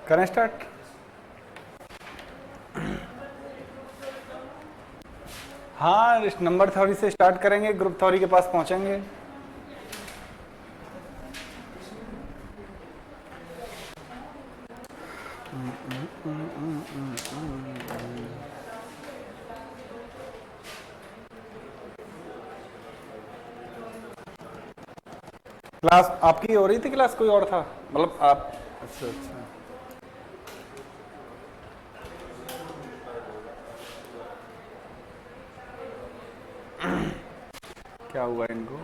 करें स्टार्ट। हाँ, number theory से स्टार्ट करेंगे, ग्रुप थ्योरी के पास पहुंचेंगे। क्लास आपकी हो रही थी, क्लास कोई और था? मतलब आप? अच्छा अच्छा। क्या हुआ इनको?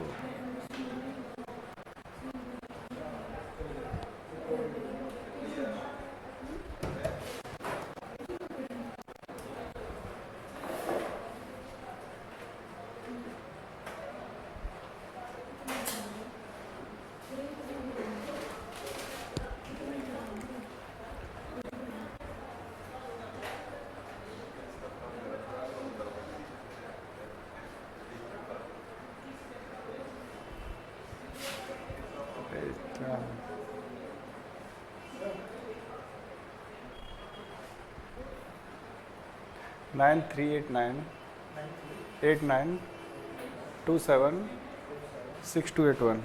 नाइन 38989276281।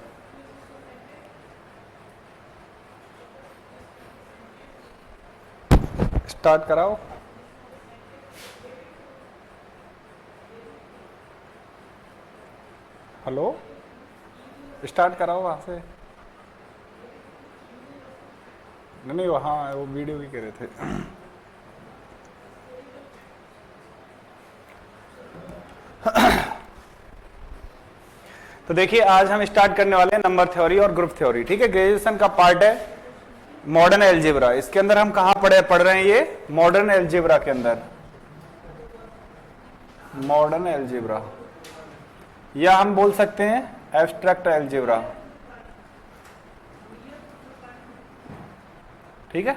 स्टार्ट कराओ। हेलो, स्टार्ट कराओ वहाँ से। नहीं वहाँ वो वीडियो भी कह रहे थे। तो देखिए, आज हम स्टार्ट करने वाले हैं नंबर थ्योरी और ग्रुप थ्योरी। ठीक है, ग्रेजुएशन का पार्ट है मॉडर्न एलजेब्रा। इसके अंदर हम कहाँ पढ़ रहे हैं? ये मॉडर्न एलजेब्रा के अंदर, मॉडर्न एलजेब्रा, या हम बोल सकते हैं एब्स्ट्रैक्ट एलजेब्रा। ठीक है,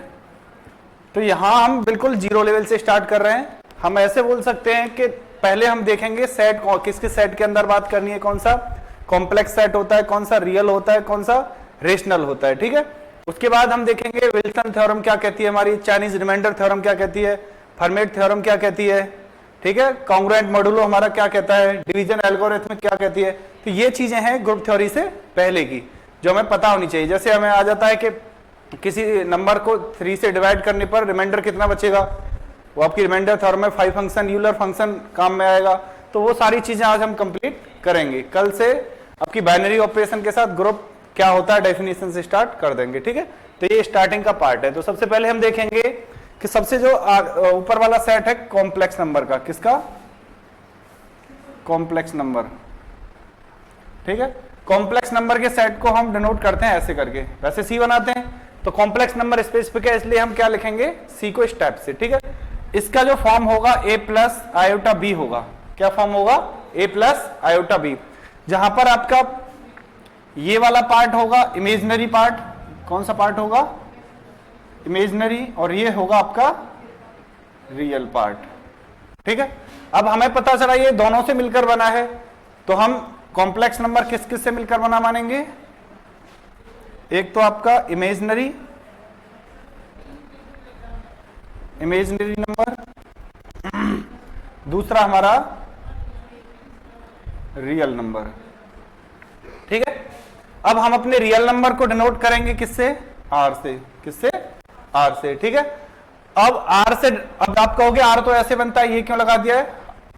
तो यहां हम बिल्कुल जीरो लेवल से स्टार्ट कर रहे हैं। हम ऐसे बोल सकते हैं कि पहले हम देखेंगे सेट, किसके सेट के अंदर बात करनी है, कौन सा कॉम्प्लेक्स सेट होता है, कौन सा रियल होता है, कौन सा रेशनल होता है। ठीक है, उसके बाद हम देखेंगे विल्सन थ्योरम क्या कहती है, हमारी चाइनीज रिमाइंडर थ्योरम क्या कहती है, फर्मेट थ्योरम क्या कहती है। ठीक है, कॉन्ग्रुएंट मॉडुलो हमारा क्या कहता है, डिवीजन एल्गोरिथम क्या कहती है। तो ये चीजें हैं ग्रुप थ्योरी से पहले की, जो हमें पता होनी चाहिए। जैसे हमें आ जाता है कि किसी नंबर को 3 से डिवाइड करने पर रिमाइंडर कितना बचेगा, वो आपकी रिमाइंडर थ्योरम में 5 फंक्शन, यूलर फंक्शन काम में आएगा। तो वो सारी चीजें आज हम कंप्लीट करेंगे। कल से आपकी बाइनरी ऑपरेशन के साथ ग्रुप क्या होता है डेफिनेशन से स्टार्ट कर देंगे। ठीक है, तो ये स्टार्टिंग का पार्ट है। तो सबसे पहले हम देखेंगे कि सबसे जो ऊपर वाला सेट है कॉम्प्लेक्स नंबर का, किसका? Complex number. ठीक है, कॉम्प्लेक्स नंबर के सेट को हम डिनोट करते हैं ऐसे करके, वैसे सी बनाते हैं। तो कॉम्प्लेक्स नंबर स्पेसिफिक है, इसलिए हम क्या लिखेंगे, सी को स्टेप से। ठीक है, इसका जो फॉर्म होगा ए प्लस आयोटा बी होगा। क्या फॉर्म होगा? ए प्लस आयोटा बी। जहां पर आपका ये वाला पार्ट होगा इमेजिनरी पार्ट। कौन सा पार्ट होगा? इमेजिनरी। और ये होगा आपका रियल पार्ट। ठीक है, अब हमें पता चला ये दोनों से मिलकर बना है, तो हम कॉम्प्लेक्स नंबर किस किस से मिलकर बना मानेंगे? एक तो आपका इमेजिनरी नंबर, दूसरा हमारा रियल नंबर। ठीक है, अब हम अपने रियल नंबर को डिनोट करेंगे किससे? आर से। किससे? आर से। ठीक है, अब आर से, अब आप कहोगे आर तो ऐसे बनता है, ये क्यों लगा दिया है?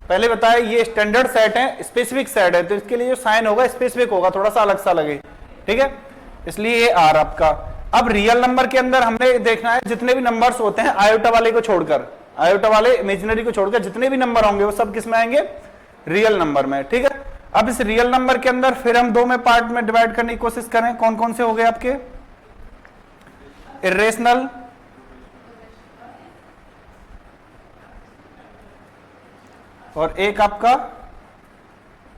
पहले बताया ये स्टैंडर्ड सेट है, स्पेसिफिक सेट है, तो इसके लिए जो साइन होगा स्पेसिफिक होगा, थोड़ा सा अलग सा लगे। ठीक है, इसलिए ये आर आपका। अब रियल नंबर के अंदर हमने देखना है जितने भी नंबर्स होते हैं आयोटा वाले को छोड़कर, आयोटा वाले इमेजिनरी को छोड़कर जितने भी नंबर होंगे वो सब किस में आएंगे? रियल नंबर में। ठीक है, अब इस रियल नंबर के अंदर फिर हम दो में पार्ट में डिवाइड करने की कोशिश करें। कौन कौन से हो गए आपके? इर्रेशनल, और एक आपका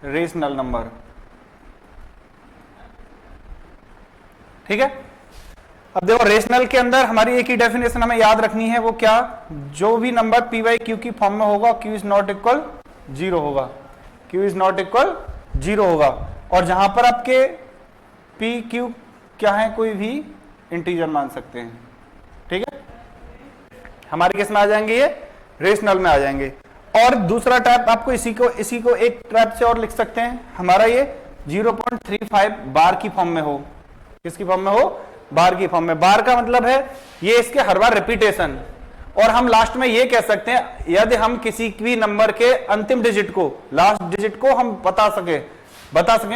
रेशनल नंबर। ठीक है, अब देखो रेशनल के अंदर हमारी एक ही डेफिनेशन हमें याद रखनी है, वो क्या? जो भी नंबर पी वाई क्यू की फॉर्म में होगा, क्यू इज नॉट इक्वल 0 होगा, क्यू इज नॉट इक्वल 0 होगा। और जहां पर आपके पी क्यू क्या है, कोई भी इंटीजर मान सकते हैं। ठीक है, हमारे किस में आ जाएंगे, ये रेशनल में आ जाएंगे। और दूसरा टाइप आपको इसी को एक टाइप से और लिख सकते हैं, हमारा ये 0.35 बार की फॉर्म में हो। किसकी फॉर्म में हो, बार की फॉर्म में। बार का मतलब है ये इसके हर बार रिपीटेशन। और हम लास्ट में ये कह सकते हैं यदि हम किसी भी नंबर के अंतिम डिजिट को, लास्ट डिजिट को हम बता सके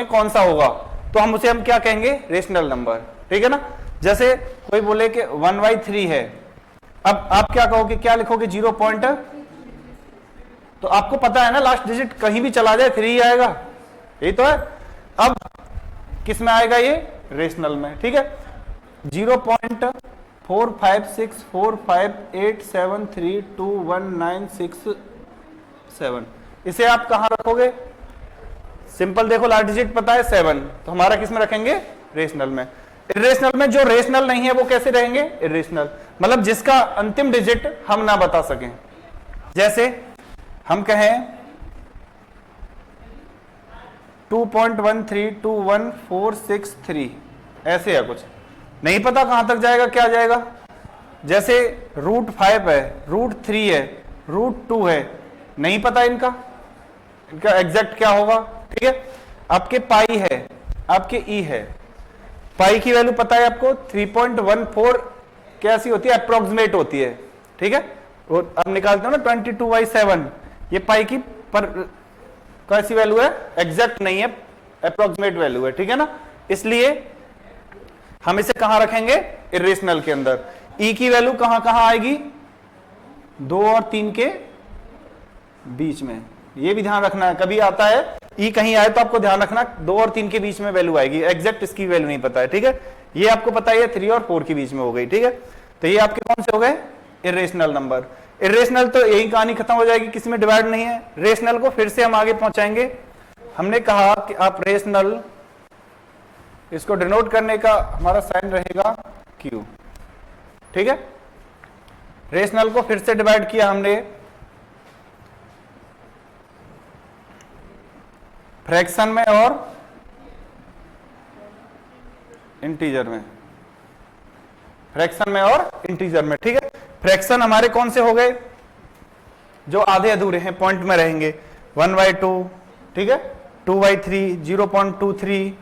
कौन सा होगा, तो हम उसे क्या कहेंगे, रेशनल नंबर। ठीक है ना। जैसे कोई बोले कि 1/3 है, अब आप क्या कहोगे, क्या लिखोगे, 0 पॉइंट, तो आपको पता है ना लास्ट डिजिट कहीं भी चला जाए 3 आएगा, यही तो है। अब किस में आएगा, ये रेशनल में। ठीक है, 0.45645873219667, इसे आप कहां रखोगे, सिंपल देखो लास्ट डिजिट पता है 7, तो हमारा किस में रखेंगे, रेशनल में। इरेशनल में जो रेशनल नहीं है वो कैसे रहेंगे, इरेशनल, मतलब जिसका अंतिम डिजिट हम ना बता सकें। जैसे हम कहें 2.1321463, ऐसे है कुछ, नहीं पता कहां तक जाएगा, क्या जाएगा। जैसे √5 है, √3 है, √2 है, नहीं पता इनका एग्जैक्ट क्या होगा। ठीक है, आपके पाई है, आपके ई है, पाई की वैल्यू पता है आपको 3.14 कैसी होती है, अप्रोक्सीमेट होती है। ठीक है, और अब निकालते हो ना 22/7, ये पाई की पर कैसी वैल्यू है, एग्जैक्ट नहीं है, अप्रोक्सीमेट वैल्यू है। ठीक है ना, इसलिए हम इसे कहां रखेंगे, इरेशनल के अंदर। ई की वैल्यू कहां कहां आएगी, 2 और 3 के बीच में, ये भी ध्यान रखना है। कभी आता है ई कहीं आए तो आपको ध्यान रखना 2 और 3 के बीच में वैल्यू आएगी, एग्जैक्ट इसकी वैल्यू नहीं पता है। ठीक है, ये आपको पता है 3 और 4 के बीच में हो गई। ठीक है, तो ये आपके कौन से हो गए, इरेशनल नंबर। इरेशनल तो यही कहानी खत्म हो जाएगी, किसी में डिवाइड नहीं है। रेशनल को फिर से हम आगे पहुंचाएंगे। हमने कहा कि आप रेशनल, इसको डिनोट करने का हमारा साइन रहेगा Q। ठीक है, रेशनल को फिर से डिवाइड किया हमने फ्रैक्शन में और इंटीजर में, फ्रैक्शन में और इंटीजर में। ठीक है, फ्रैक्शन हमारे कौन से हो गए, जो आधे अधूरे हैं, पॉइंट में रहेंगे, 1/2, ठीक है, 2/3, 0.23,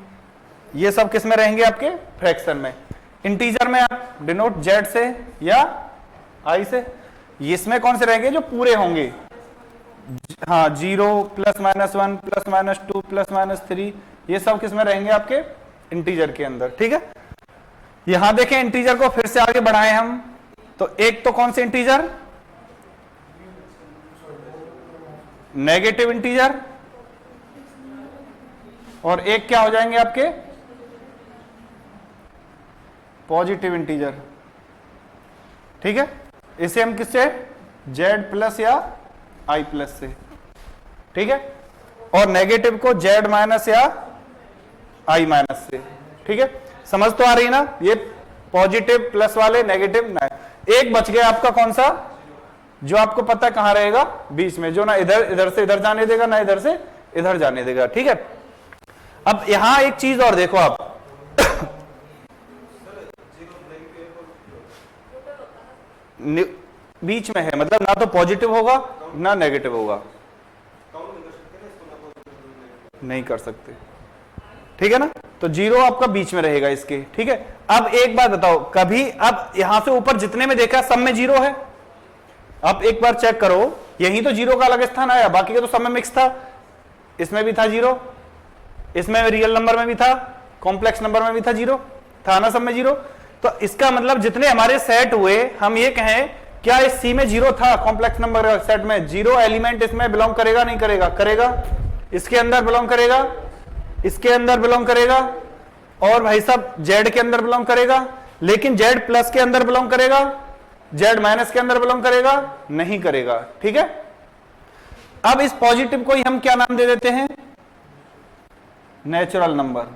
ये सब किस में रहेंगे, आपके फ्रैक्शन में। इंटीजर में आप डिनोट जेड से या आई से, इसमें कौन से रहेंगे, जो पूरे होंगे, हाँ 0 +-1 +-2 +-3, ये सब किस में रहेंगे, आपके इंटीजर के अंदर। ठीक है, यहां देखें इंटीजर को फिर से आगे बढ़ाएं हम, तो एक तो कौन से इंटीजर, नेगेटिव इंटीजर, और एक क्या हो जाएंगे आपके, पॉजिटिव इंटीजर। ठीक है, इसे हम किससे, z+ या i+ से। ठीक है, और नेगेटिव को z- या i- से। ठीक है, समझ तो आ रही ना, ये पॉजिटिव प्लस वाले, नेगेटिव ना। एक बच गया आपका कौन सा, जो आपको पता है कहां रहेगा, बीच में, जो ना इधर से इधर जाने देगा, ना इधर से इधर जाने देगा। ठीक है, अब यहां एक चीज और देखो आप, बीच में है, मतलब ना तो पॉजिटिव होगा ना नेगेटिव होगा, नहीं कर सकते। ठीक है ना, तो 0 आपका बीच में रहेगा इसके। ठीक है, अब एक बात बताओ, कभी अब यहां से ऊपर जितने में देखा सब में 0 है, आप एक बार चेक करो, यही तो 0 का अलग स्थान आया, बाकी का तो सब में मिक्स था। इसमें भी था 0, इसमें रियल नंबर में भी था, कॉम्प्लेक्स नंबर में भी था 0, था ना सब में 0। तो इसका मतलब जितने हमारे सेट हुए, हम ये कहें क्या इस सी में 0 था, कॉम्प्लेक्स नंबर सेट में 0 एलिमेंट इसमें बिलोंग करेगा, नहीं करेगा, करेगा, इसके अंदर बिलोंग करेगा, इसके अंदर बिलोंग करेगा, और भाई साहब जेड के अंदर बिलोंग करेगा, लेकिन जेड प्लस के अंदर बिलोंग करेगा, जेड माइनस के अंदर बिलोंग करेगा, नहीं करेगा। ठीक है, अब इस पॉजिटिव को ही हम क्या नाम दे देते हैं, नेचुरल नंबर,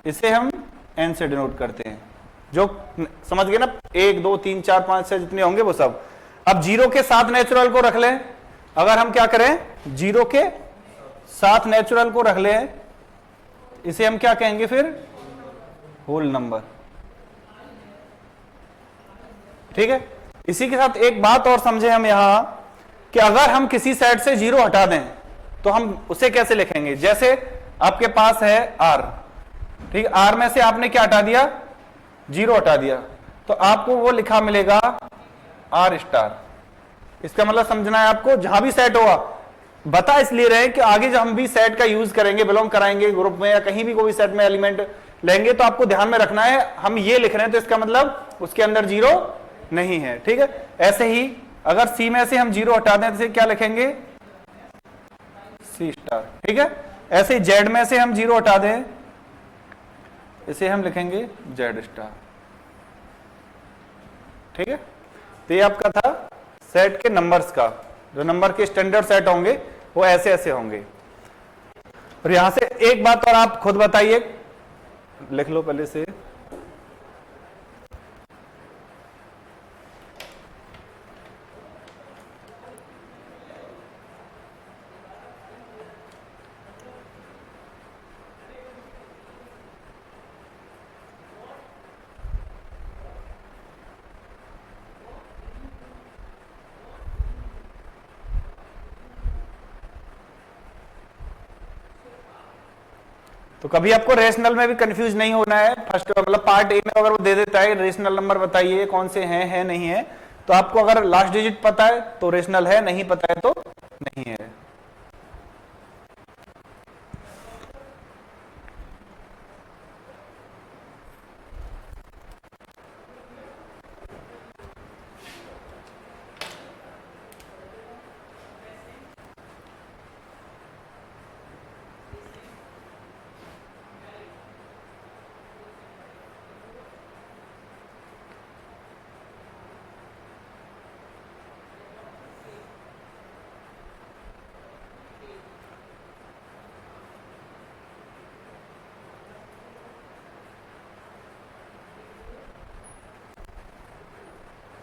इसे हम n से डिनोट करते हैं। जो समझ गए ना, 1 2 3 4 5 6 जितने होंगे वो सब। अब 0 के साथ नेचुरल को रख लें, अगर हम क्या करें, 0 के साथ नेचुरल को रख लें, इसे हम क्या कहेंगे फिर, होल नंबर। ठीक है। इसी के साथ एक बात और समझे हम यहां कि अगर हम किसी सेट से 0 हटा दें तो हम उसे कैसे लिखेंगे। जैसे आपके पास है R, ठीक है, R में से आपने क्या हटा दिया, 0 हटा दिया, तो आपको वो लिखा मिलेगा R स्टार। इसका मतलब समझना है आपको, जहां भी सेट होगा, बता इसलिए रहे कि आगे जब हम भी सेट का यूज करेंगे, बिलोंग कराएंगे ग्रुप में या कहीं भी कोई सेट में एलिमेंट लेंगे, तो आपको ध्यान में रखना है हम ये लिख रहे हैं तो इसका मतलब उसके अंदर 0 नहीं है, ठीक है। ऐसे ही अगर C में से हम 0 हटा दें तो क्या लिखेंगे, C स्टार, ठीक है। ऐसे ही Z में से हम 0 हटा दें, इसे हम लिखेंगे Z स्टार, ठीक है। तो ये आपका था सेट के नंबर्स का, जो नंबर के स्टैंडर्ड सेट होंगे वो ऐसे ऐसे होंगे। और यहां से एक बात और आप खुद बताइए, लिख लो पहले से, तो कभी आपको रेशनल में भी कंफ्यूज नहीं होना है। फर्स्ट मतलब पार्ट ए में अगर वो दे देता है रेशनल नंबर बताइए कौन से हैं, है नहीं है, तो आपको अगर लास्ट डिजिट पता है तो रेशनल है, नहीं पता है तो नहीं है।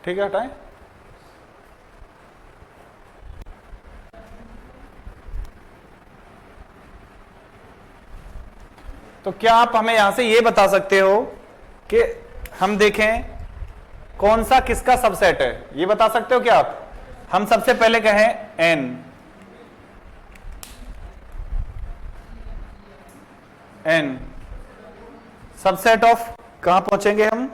ठीक है, हटाएं। तो क्या आप हमें यहां से ये बता सकते हो कि हम देखें कौन सा किसका सबसेट है, ये बता सकते हो क्या आप। हम सबसे पहले कहें n, सबसेट ऑफ, कहां पहुंचेंगे हम,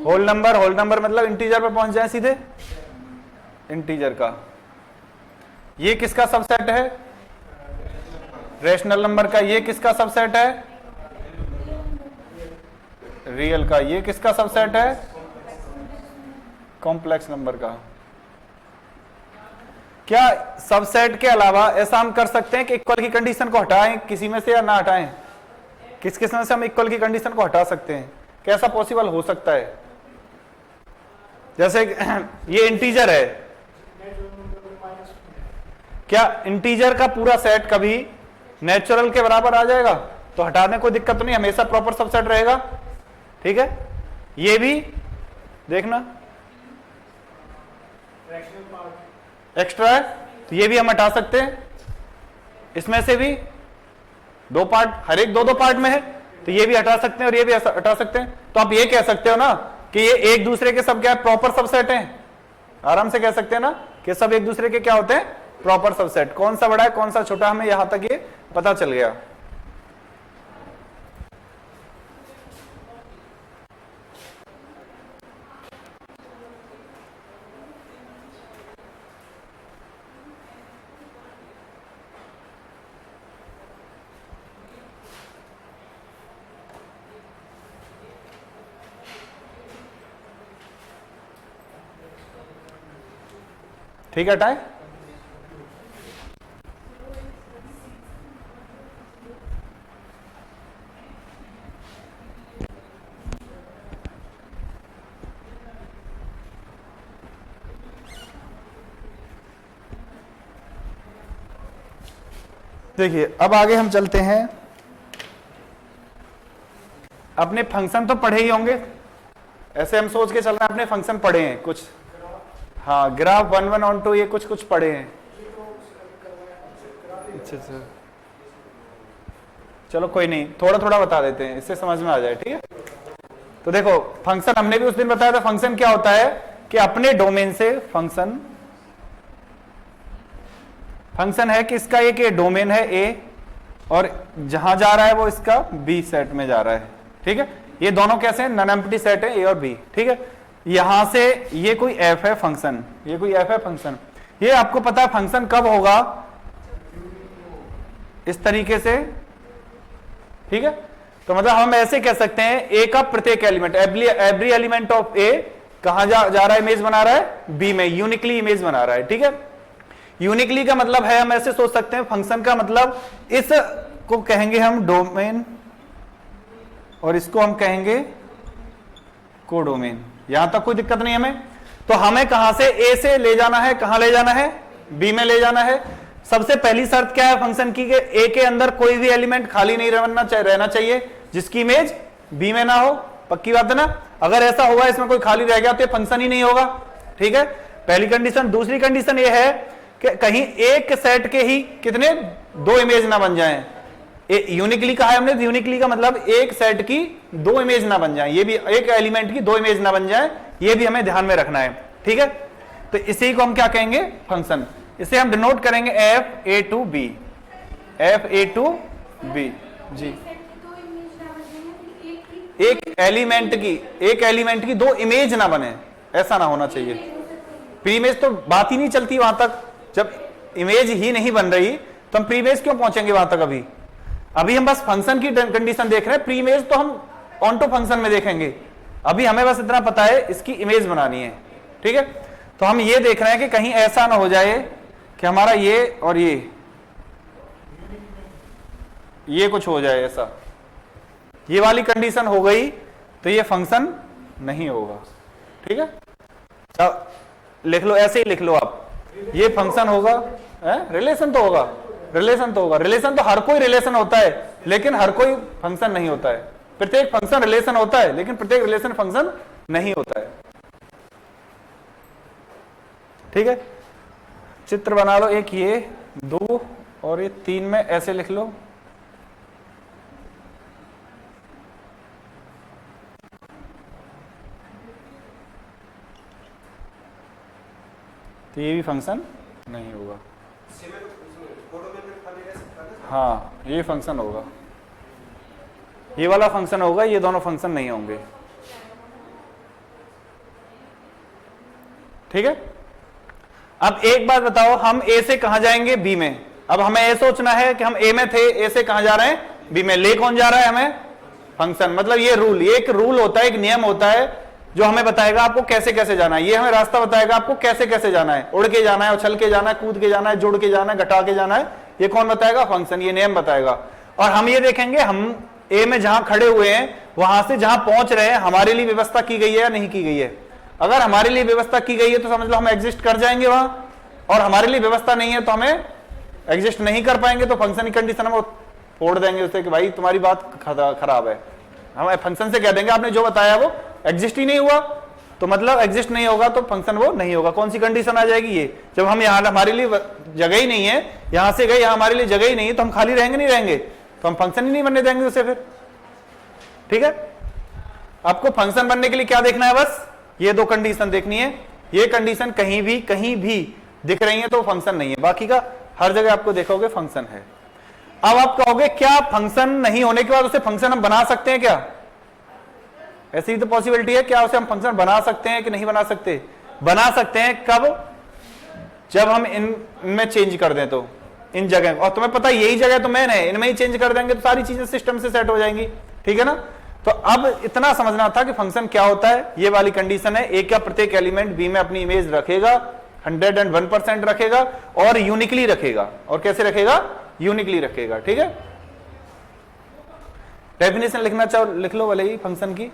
होल नंबर। होल नंबर मतलब इंटीजर पे पहुंच जाए सीधे, इंटीजर का। ये किसका सबसेट है, रेशनल नंबर का। ये किसका सबसेट है, रियल का। ये किसका सबसेट है, कॉम्प्लेक्स नंबर का। क्या सबसेट के अलावा ऐसा हम कर सकते हैं कि इक्वल की कंडीशन को हटाएं किसी में से या ना हटाएं, किस किस में से हम इक्वल की कंडीशन को हटा सकते हैं, कैसा पॉसिबल हो सकता है। जैसे ये इंटीजर है, क्या इंटीजर का पूरा सेट कभी नेचुरल के बराबर आ जाएगा, तो हटाने कोई दिक्कत नहीं, हमेशा प्रॉपर सबसेट रहेगा, ठीक है। ये भी देखना एक्स्ट्रा है, तो ये भी हम हटा सकते हैं। इसमें से भी 2 पार्ट, हर एक 2-2 पार्ट में है, तो ये भी हटा सकते हैं और ये भी हटा सकते हैं। तो आप ये कह सकते हो ना कि ये एक दूसरे के सब क्या है, प्रॉपर सबसेट हैं। आराम से कह सकते हैं ना कि सब एक दूसरे के क्या होते हैं, प्रॉपर सबसेट। कौन सा बड़ा है कौन सा छोटा, हमें यहां तक ये पता चल गया। ठीक है, हटाए। देखिए अब आगे हम चलते हैं, अपने फंक्शन तो पढ़े ही होंगे, ऐसे हम सोच के चल रहे हैं अपने फंक्शन पढ़े हैं कुछ, हाँ ग्राफ 1 1 ऑन 2 ये कुछ पढ़े हैं। अच्छा, चलो कोई नहीं, थोड़ा थोड़ा बता देते हैं, इससे समझ में आ जाए, ठीक है। तो देखो फंक्शन हमने भी उस दिन बताया था, फंक्शन क्या होता है कि अपने डोमेन से फंक्शन है कि इसका एक ये डोमेन है ए और जहां जा रहा है वो इसका बी सेट में जा रहा है। ठीक है, ये दोनों कैसे हैं, नॉन एम्प्टी सेट है ए और बी। ठीक है, यहां से ये कोई एफ है फंक्शन, ये कोई एफ है फंक्शन। ये आपको पता है फंक्शन कब होगा, इस तरीके से। ठीक है, तो मतलब हम ऐसे कह सकते हैं ए का प्रत्येक एलिमेंट, एवरी एलिमेंट ऑफ ए कहां जा रहा है, इमेज बना रहा है बी में, यूनिकली इमेज बना रहा है। ठीक है, यूनिकली का मतलब है, हम ऐसे सोच सकते हैं फंक्शन का मतलब इस को कहेंगे हम डोमेन और इसको हम कहेंगे कोडोमेन। यहां तक कोई दिक्कत नहीं हमें। तो हमें कहां से ए से ले जाना है, कहां ले जाना है, बी में ले जाना है। सबसे पहली शर्त क्या है फंक्शन की, ए के अंदर कोई भी एलिमेंट खाली नहीं रहना चाहिए जिसकी इमेज बी में ना हो। पक्की बात है ना, अगर ऐसा होगा इसमें कोई खाली रह गया तो ये फंक्शन ही नहीं होगा। ठीक है, पहली कंडीशन। दूसरी कंडीशन ये है कि कहीं एक सेट के ही कितने, दो इमेज ना बन जाएं। यूनिकली कहा है हमने, यूनिकली का मतलब एक सेट की दो इमेज ना बन जाए, ये भी एक एलिमेंट की दो इमेज ना बन जाए, ये भी हमें ध्यान में रखना है। ठीक है, तो इसी को हम क्या कहेंगे, फंक्शन। इसे हम डिनोट करेंगे F A to B, F A to B. जी, एक एलिमेंट की दो इमेज ना बने, ऐसा ना होना चाहिए। प्री इमेज तो बात ही नहीं चलती वहां तक, जब इमेज ही नहीं बन रही तो हम प्री इमेज क्यों पहुंचेंगे वहां तक। अभी हम बस फंक्शन की कंडीशन देख रहे हैं, प्री इमेज तो हम ऑन टू फंक्शन में देखेंगे। अभी हमें बस इतना पता है इसकी इमेज बनानी है। ठीक है, तो हम ये देख रहे हैं कि कहीं ऐसा ना हो जाए कि हमारा ये और ये कुछ हो जाए ऐसा, ये वाली कंडीशन हो गई तो ये फंक्शन नहीं होगा। ठीक है, तो लिख लो, ऐसे ही लिख लो आप, ये फंक्शन होगा, रिलेशन तो होगा, रिलेशन तो होगा। रिलेशन तो हर कोई रिलेशन होता है लेकिन हर कोई फंक्शन नहीं होता है। प्रत्येक फंक्शन रिलेशन होता है लेकिन प्रत्येक रिलेशन फंक्शन नहीं होता है। ठीक है, चित्र बना लो, एक ये, दो और ये तीन में ऐसे लिख लो। तो ये भी फंक्शन नहीं होगा। हाँ, ये फंक्शन होगा, ये वाला फंक्शन होगा, ये दोनों फंक्शन नहीं होंगे। ठीक है, अब एक बात बताओ, हम ए से कहां जाएंगे, बी में। अब हमें ये सोचना है कि हम ए में थे, ए से कहां जा रहे हैं, बी में। ले कौन जा रहा है हमें, फंक्शन। मतलब ये रूल, ये एक रूल होता है, एक नियम होता है जो हमें बताएगा आपको कैसे कैसे जाना है। ये हमें रास्ता बताएगा आपको कैसे कैसे जाना है, उड़ के जाना है, उछल के जाना है, कूद के जाना है, जुड़ के जाना है, घटा के जाना है। ये कौन बताएगा, फंक्शन, ये नियम बताएगा। और हम ये देखेंगे हम ए में जहां खड़े हुए हैं वहां से जहां पहुंच रहे हैं हमारे लिए व्यवस्था की गई है या नहीं की गई है। अगर हमारे लिए व्यवस्था की गई है तो समझ लो हम एग्जिस्ट कर जाएंगे वहां, और हमारे लिए व्यवस्था नहीं है तो हमें एग्जिस्ट नहीं कर पाएंगे। तो फंक्शन की कंडीशन हम फोड़ देंगे उससे कि भाई तुम्हारी बात खराब है। हम फंक्शन से कह देंगे आपने जो बताया वो एग्जिस्ट ही नहीं हुआ, तो मतलब एग्जिस्ट नहीं होगा तो फंक्शन वो नहीं होगा। कौन सी कंडीशन आ जाएगी, ये जब हम यहाँ हमारे लिए जगह ही नहीं है, यहां से गए, यहाँ हमारे लिए जगह ही नहीं है, तो हम खाली रहेंगे नहीं रहेंगे, तो हम फंक्शन ही नहीं बनने देंगे उसे फिर। ठीक है, आपको फंक्शन बनने के लिए क्या देखना है, बस ये दो कंडीशन देखनी है। ये कंडीशन कहीं भी दिख रही है तो फंक्शन नहीं है, बाकी का हर जगह आपको देखोगे फंक्शन है। अब आप कहोगे क्या फंक्शन नहीं होने के बाद उसे फंक्शन हम बना सकते हैं क्या, ऐसी तो पॉसिबिलिटी है, क्या उसे हम फंक्शन बना सकते हैं कि नहीं बना सकते। बना सकते हैं, कब, जब हम इनमें चेंज कर दें, तो इन जगह, और तुम्हें पता है यही जगह तो मेन है, इनमें ही चेंज कर देंगे तो सारी चीजें सिस्टम से सेट हो जाएंगी। ठीक है ना, तो अब इतना समझना था कि फंक्शन क्या होता है। ये वाली कंडीशन है, ए का प्रत्येक एलिमेंट बी में अपनी इमेज रखेगा, 101% रखेगा और यूनिकली रखेगा। और कैसे रखेगा, यूनिकली रखेगा। ठीक है, डेफिनेशन लिखना चाहो लिख लो भले ही फंक्शन की,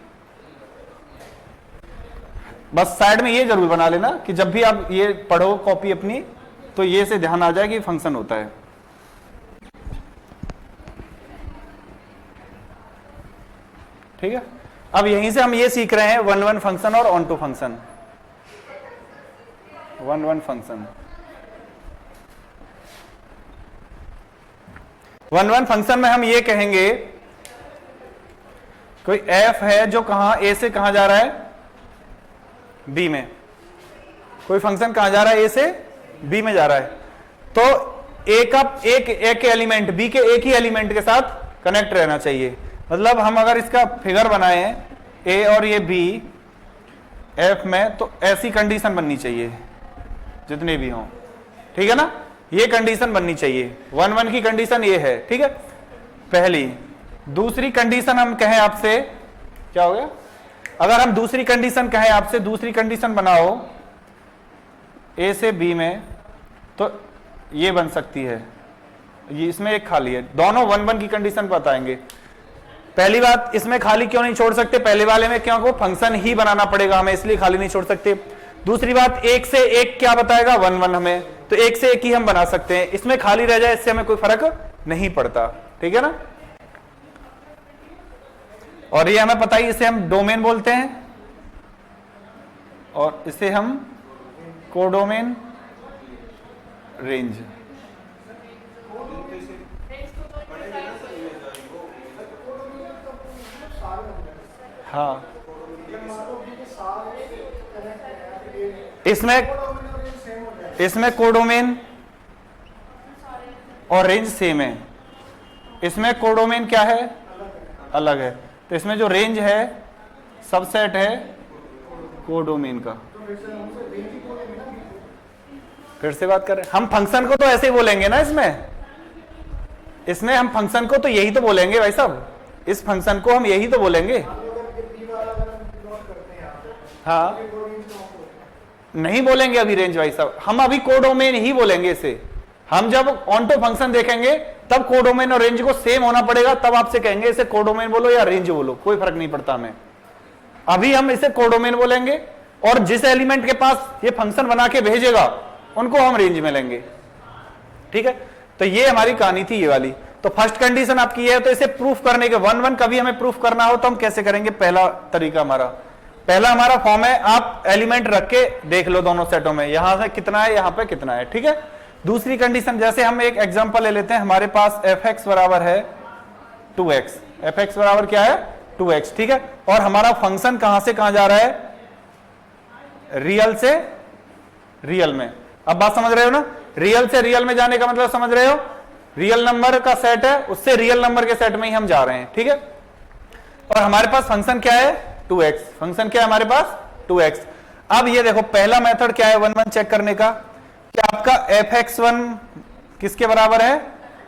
बस साइड में ये जरूर बना लेना कि जब भी आप ये पढ़ो कॉपी अपनी तो ये से ध्यान आ जाए कि फंक्शन होता है। ठीक है, अब यहीं से हम ये सीख रहे हैं 1-1 फंक्शन और onto function. 1-1 function, 1-1 function में हम ये कहेंगे कोई एफ है जो कहां ए से कहां जा रहा है, बी में। कोई फंक्शन कहां जा रहा है, ए से बी में जा रहा है, तो ए का एक एलिमेंट बी के एक ही एलिमेंट के साथ कनेक्ट रहना चाहिए। मतलब हम अगर इसका फिगर बनाए ए और ये बी एफ में, तो ऐसी कंडीशन बननी चाहिए जितने भी हों, ठीक है ना, ये कंडीशन बननी चाहिए। 1 1 की कंडीशन ये है, ठीक है, पहली। दूसरी कंडीशन हम कहें आपसे, क्या हो गया, अगर हम दूसरी कंडीशन कहें आपसे, दूसरी कंडीशन बनाओ ए से बी में, तो ये बन सकती है, ये इसमें एक खाली है। दोनों 1 1 की कंडीशन बताएंगे। पहली बात, इसमें खाली क्यों नहीं छोड़ सकते, पहले वाले में क्यों, फंक्शन ही बनाना पड़ेगा हमें, इसलिए खाली नहीं छोड़ सकते। दूसरी बात, एक से एक क्या बताएगा, 1 1 हमें, तो एक से एक ही हम बना सकते हैं, इसमें खाली रह जाए इससे हमें कोई फर्क नहीं पड़ता, ठीक है ना। और ये हमें पता ही, इसे हम डोमेन बोलते हैं और इसे हम कोडोमेन, रेंज। हाँ, इसमें कोडोमेन और रेंज सेम है। इसमें कोडोमेन क्या है, अलग है, तो इसमें जो रेंज है सबसेट है कोडोमेन का। फिर से बात करें, हम फंक्शन को तो ऐसे ही बोलेंगे ना, इसमें हम फंक्शन को तो यही तो बोलेंगे भाई साहब, इस फंक्शन को हम यही तो बोलेंगे। हाँ, नहीं बोलेंगे अभी रेंज भाई साहब, हम अभी कोडोमेन ही बोलेंगे इसे। हम जब ऑनटो फंक्शन देखेंगे तब कोडोमेन और रेंज को सेम होना पड़ेगा, तब आपसे कहेंगे इसे कोडोमेन बोलो या रेंज बोलो, कोई फर्क नहीं पड़ता हमें। अभी हम इसे कोडोमेन बोलेंगे और जिस एलिमेंट के पास ये फंक्शन बना के भेजेगा उनको हम रेंज में लेंगे, ठीक है। तो ये हमारी कहानी थी ये वाली। तो फर्स्ट कंडीशन आपकी है, तो इसे प्रूफ करने के 1 1 कभी हमें प्रूफ करना हो तो हम कैसे करेंगे, पहला तरीका हमारा फॉर्म है, आप एलिमेंट रख के देख लो दोनों सेटों में, यहां से कितना है, यहां पे कितना है, ठीक है। दूसरी कंडीशन, जैसे हम एक एग्जांपल ले लेते हैं, हमारे पास fx बराबर है 2x, fx बराबर क्या है 2x, ठीक है। और हमारा फंक्शन कहां से कहां जा रहा है, रियल से रियल में। अब बात समझ रहे हो ना, रियल से रियल में जाने का मतलब समझ रहे हो, रियल नंबर का सेट है, उससे रियल नंबर के सेट में ही हम जा रहे हैं, ठीक है। और हमारे पास फंक्शन क्या है 2x, फंक्शन क्या है हमारे पास 2x। अब ये देखो पहला मेथड क्या है 1 1 चेक करने का, कि आपका fx1 किसके बराबर है,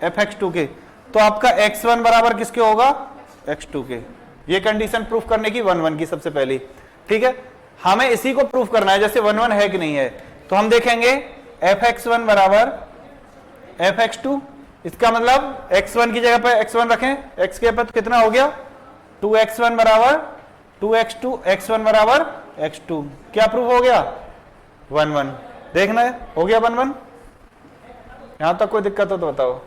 fx2 के, तो आपका x1 बराबर किसके होगा, x2 के। ये कंडीशन प्रूफ करने की 1 1 की सबसे पहली, ठीक है। हमें इसी को प्रूफ करना है, जैसे 1 1 है कि नहीं है, तो हम देखेंगे fx1 बराबर fx2, इसका मतलब x1 की जगह पर x1 रखें, x के पर तो कितना हो गया 2x1 बराबर 2x2, x1 बराबर x2, क्या प्रूफ हो गया 1 1। देखना है हो गया 1 1, यहां तक कोई दिक्कत हो तो बताओ।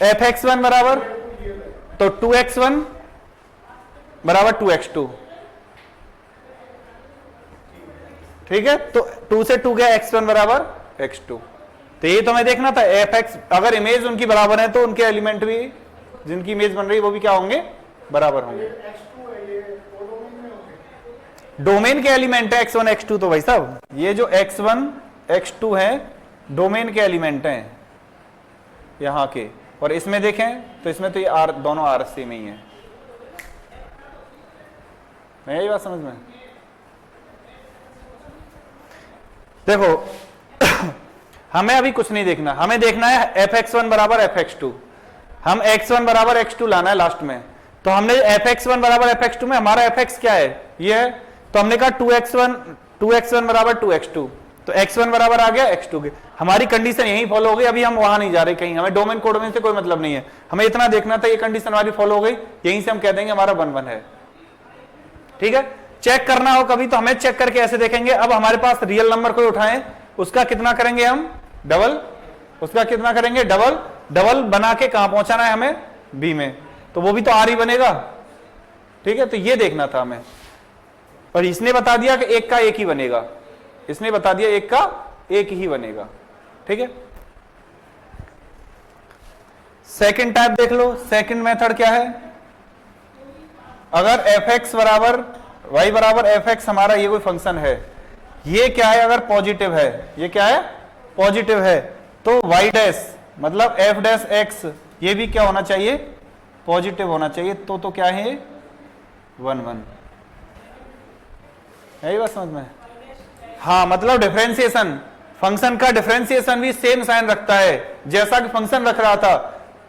fx1 बराबर तो 2x1 बराबर 2x2, ठीक है। तो 2 से 2 गया, x1 बराबर x2। तो ये तो हमें देखना था fx, अगर इमेज उनकी बराबर है तो उनके एलिमेंट भी, जिनकी इमेज बन रही है वो भी क्या होंगे, बराबर होंगे। डोमेन के एलिमेंट है x1 x2, तो भाई साहब ये जो x1 x2 है डोमेन के एलिमेंट हैं यहां के, और इसमें देखें तो इसमें तो ये r, दोनों r सेम ही है। नहीं यही बात समझ में, देखो हमें अभी कुछ नहीं देखना, हमें देखना है fx1 बराबर fx2, हम x1 बराबर x2 लाना है लास्ट में। तो हमने fx1 बराबर fx2 में हमारा fx क्या है, ये है, तो हमने कहा 2x1 बराबर 2x2, तो x1 बराबर आ गया x2 के। हमारी कंडीशन यही फॉलो हो गई, अभी हम वहां नहीं जा रहे कहीं, हमें डोमेन कोडोमेन से कोई मतलब नहीं है, हमें इतना देखना था ये कंडीशन हमारी फॉलो हो गई, यहीं से हम कह देंगे हमारा 1 1 है, ठीक है। चेक करना हो कभी तो हमें चेक करके ऐसे देखेंगे, अब हमारे पास रियल नंबर कोई उठाएं, उसका कितना करेंगे हम डबल, उसका कितना करेंगे डबल, डबल बना के कहां पहुंचाना है हमें बी में, तो वो भी तो आर ही बनेगा, ठीक है। तो ये देखना था हमें, और इसने बता दिया कि एक का एक ही बनेगा, इसने बता दिया एक का एक ही बनेगा, ठीक है। सेकंड टाइप देख लो, सेकंड मेथड क्या है, अगर एफ एक्स बराबर वाई बराबर एफ एक्स हमारा ये कोई फंक्शन है, ये क्या है, अगर पॉजिटिव है, ये क्या है, पॉजिटिव है, तो वाई डैश मतलब एफ डैश एक्स ये भी क्या होना चाहिए, पॉजिटिव होना चाहिए। तो क्या है, 1 1, यही बात समझ में। हाँ, मतलब डिफरेंशिएशन, फंक्शन का डिफरेंशिएशन भी सेम साइन रखता है जैसा कि फंक्शन रख रहा था,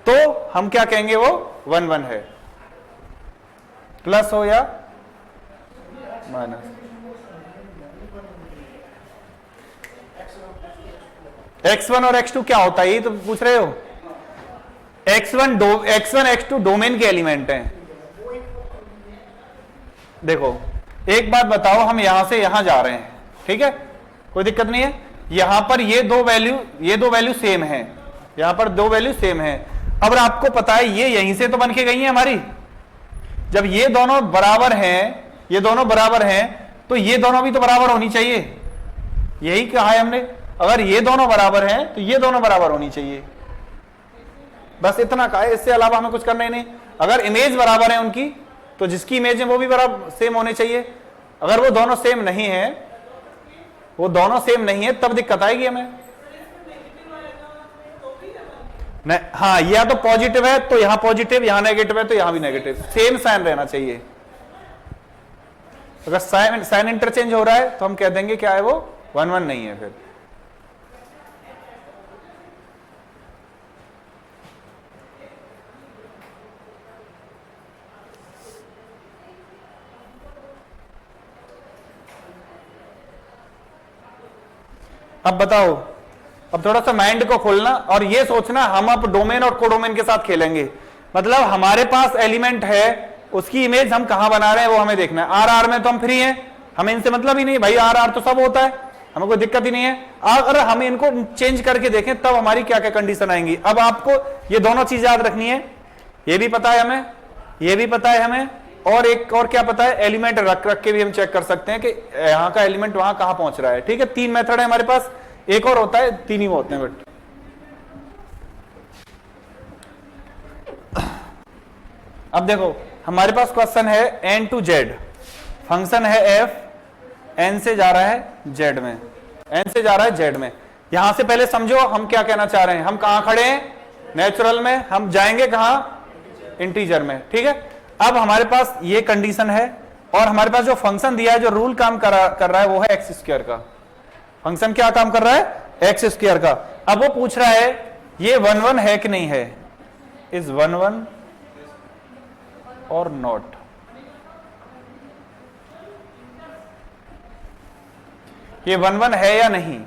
तो हम क्या कहेंगे, वो 1 1 है, प्लस हो या माइनस। x1 और x2 क्या होता है, ये तो पूछ रहे हो। x1 x2 डोमेन के एलिमेंट हैं। देखो एक बात बताओ, हम यहां से यहां जा रहे हैं, ठीक है, कोई दिक्कत नहीं है। यहां पर ये दो वैल्यू सेम है, यहां पर दो वैल्यू सेम है। अब आपको पता है ये यहीं से तो बन के गई है हमारी। जब ये दोनों बराबर हैं, ये दोनों बराबर हैं, तो ये दोनों भी तो बराबर होनी चाहिए, यही कहा है हमने। अगर ये दोनों बराबर हैं तो ये दोनों बराबर होनी चाहिए, बस इतना कहा है, इससे अलावा हमें कुछ करना ही नहीं। अगर इमेज बराबर है उनकी, तो जिसकी इमेज है वो भी बराबर सेम होने चाहिए। अगर वो दोनों सेम नहीं है, वो दोनों सेम नहीं है, तब दिक्कत आएगी हमें। हाँ, या तो पॉजिटिव है तो यहां पॉजिटिव, यहां नेगेटिव है तो यहां भी नेगेटिव, सेम साइन रहना चाहिए। अगर साइन इंटरचेंज हो रहा है तो हम कह देंगे क्या है, वो 1 1 नहीं है। फिर अब बताओ, अब थोड़ा सा माइंड को खोलना और ये सोचना, हम अब डोमेन और कोडोमेन के साथ खेलेंगे। मतलब हमारे पास एलिमेंट है, उसकी इमेज हम कहां बना रहे हैं वो हमें देखना है। आर आर में तो हम फ्री हैं, हमें इनसे मतलब ही नहीं भाई, आर आर तो सब होता है, हमें कोई दिक्कत ही नहीं है। अगर हम इनको चेंज करके देखें तब हमारी क्या क्या कंडीशन आएंगी। अब आपको ये दोनों चीज याद रखनी है, ये भी पता है हमें, ये भी पता है हमें, और एक और क्या पता है, एलिमेंट रख रख के भी हम चेक कर सकते हैं कि यहाँ का एलिमेंट वहां कहां पहुंच रहा है। ठीक है, 3 मेथड है हमारे पास, एक और होता है, 3 ही होते हैं। बट अब देखो हमारे पास क्वेश्चन है n to z, फंक्शन है f, n से जा रहा है z में, n से जा रहा है z में। यहां से पहले समझो हम क्या कहना चाह रहे हैं, हम कहां खड़े हैं, नेचुरल में, हम जाएंगे कहां, इंटीजर में। ठीक है, अब हमारे पास ये कंडीशन है और हमारे पास जो फंक्शन दिया है, जो रूल काम कर रहा है वो है एक्स स्क्वायर का। फंक्शन क्या काम कर रहा है, एक्स स्क्वायर का। अब वो पूछ रहा है ये 1 1 है कि नहीं है, इज 1 1 और नॉट। ये 1 1 है या नहीं,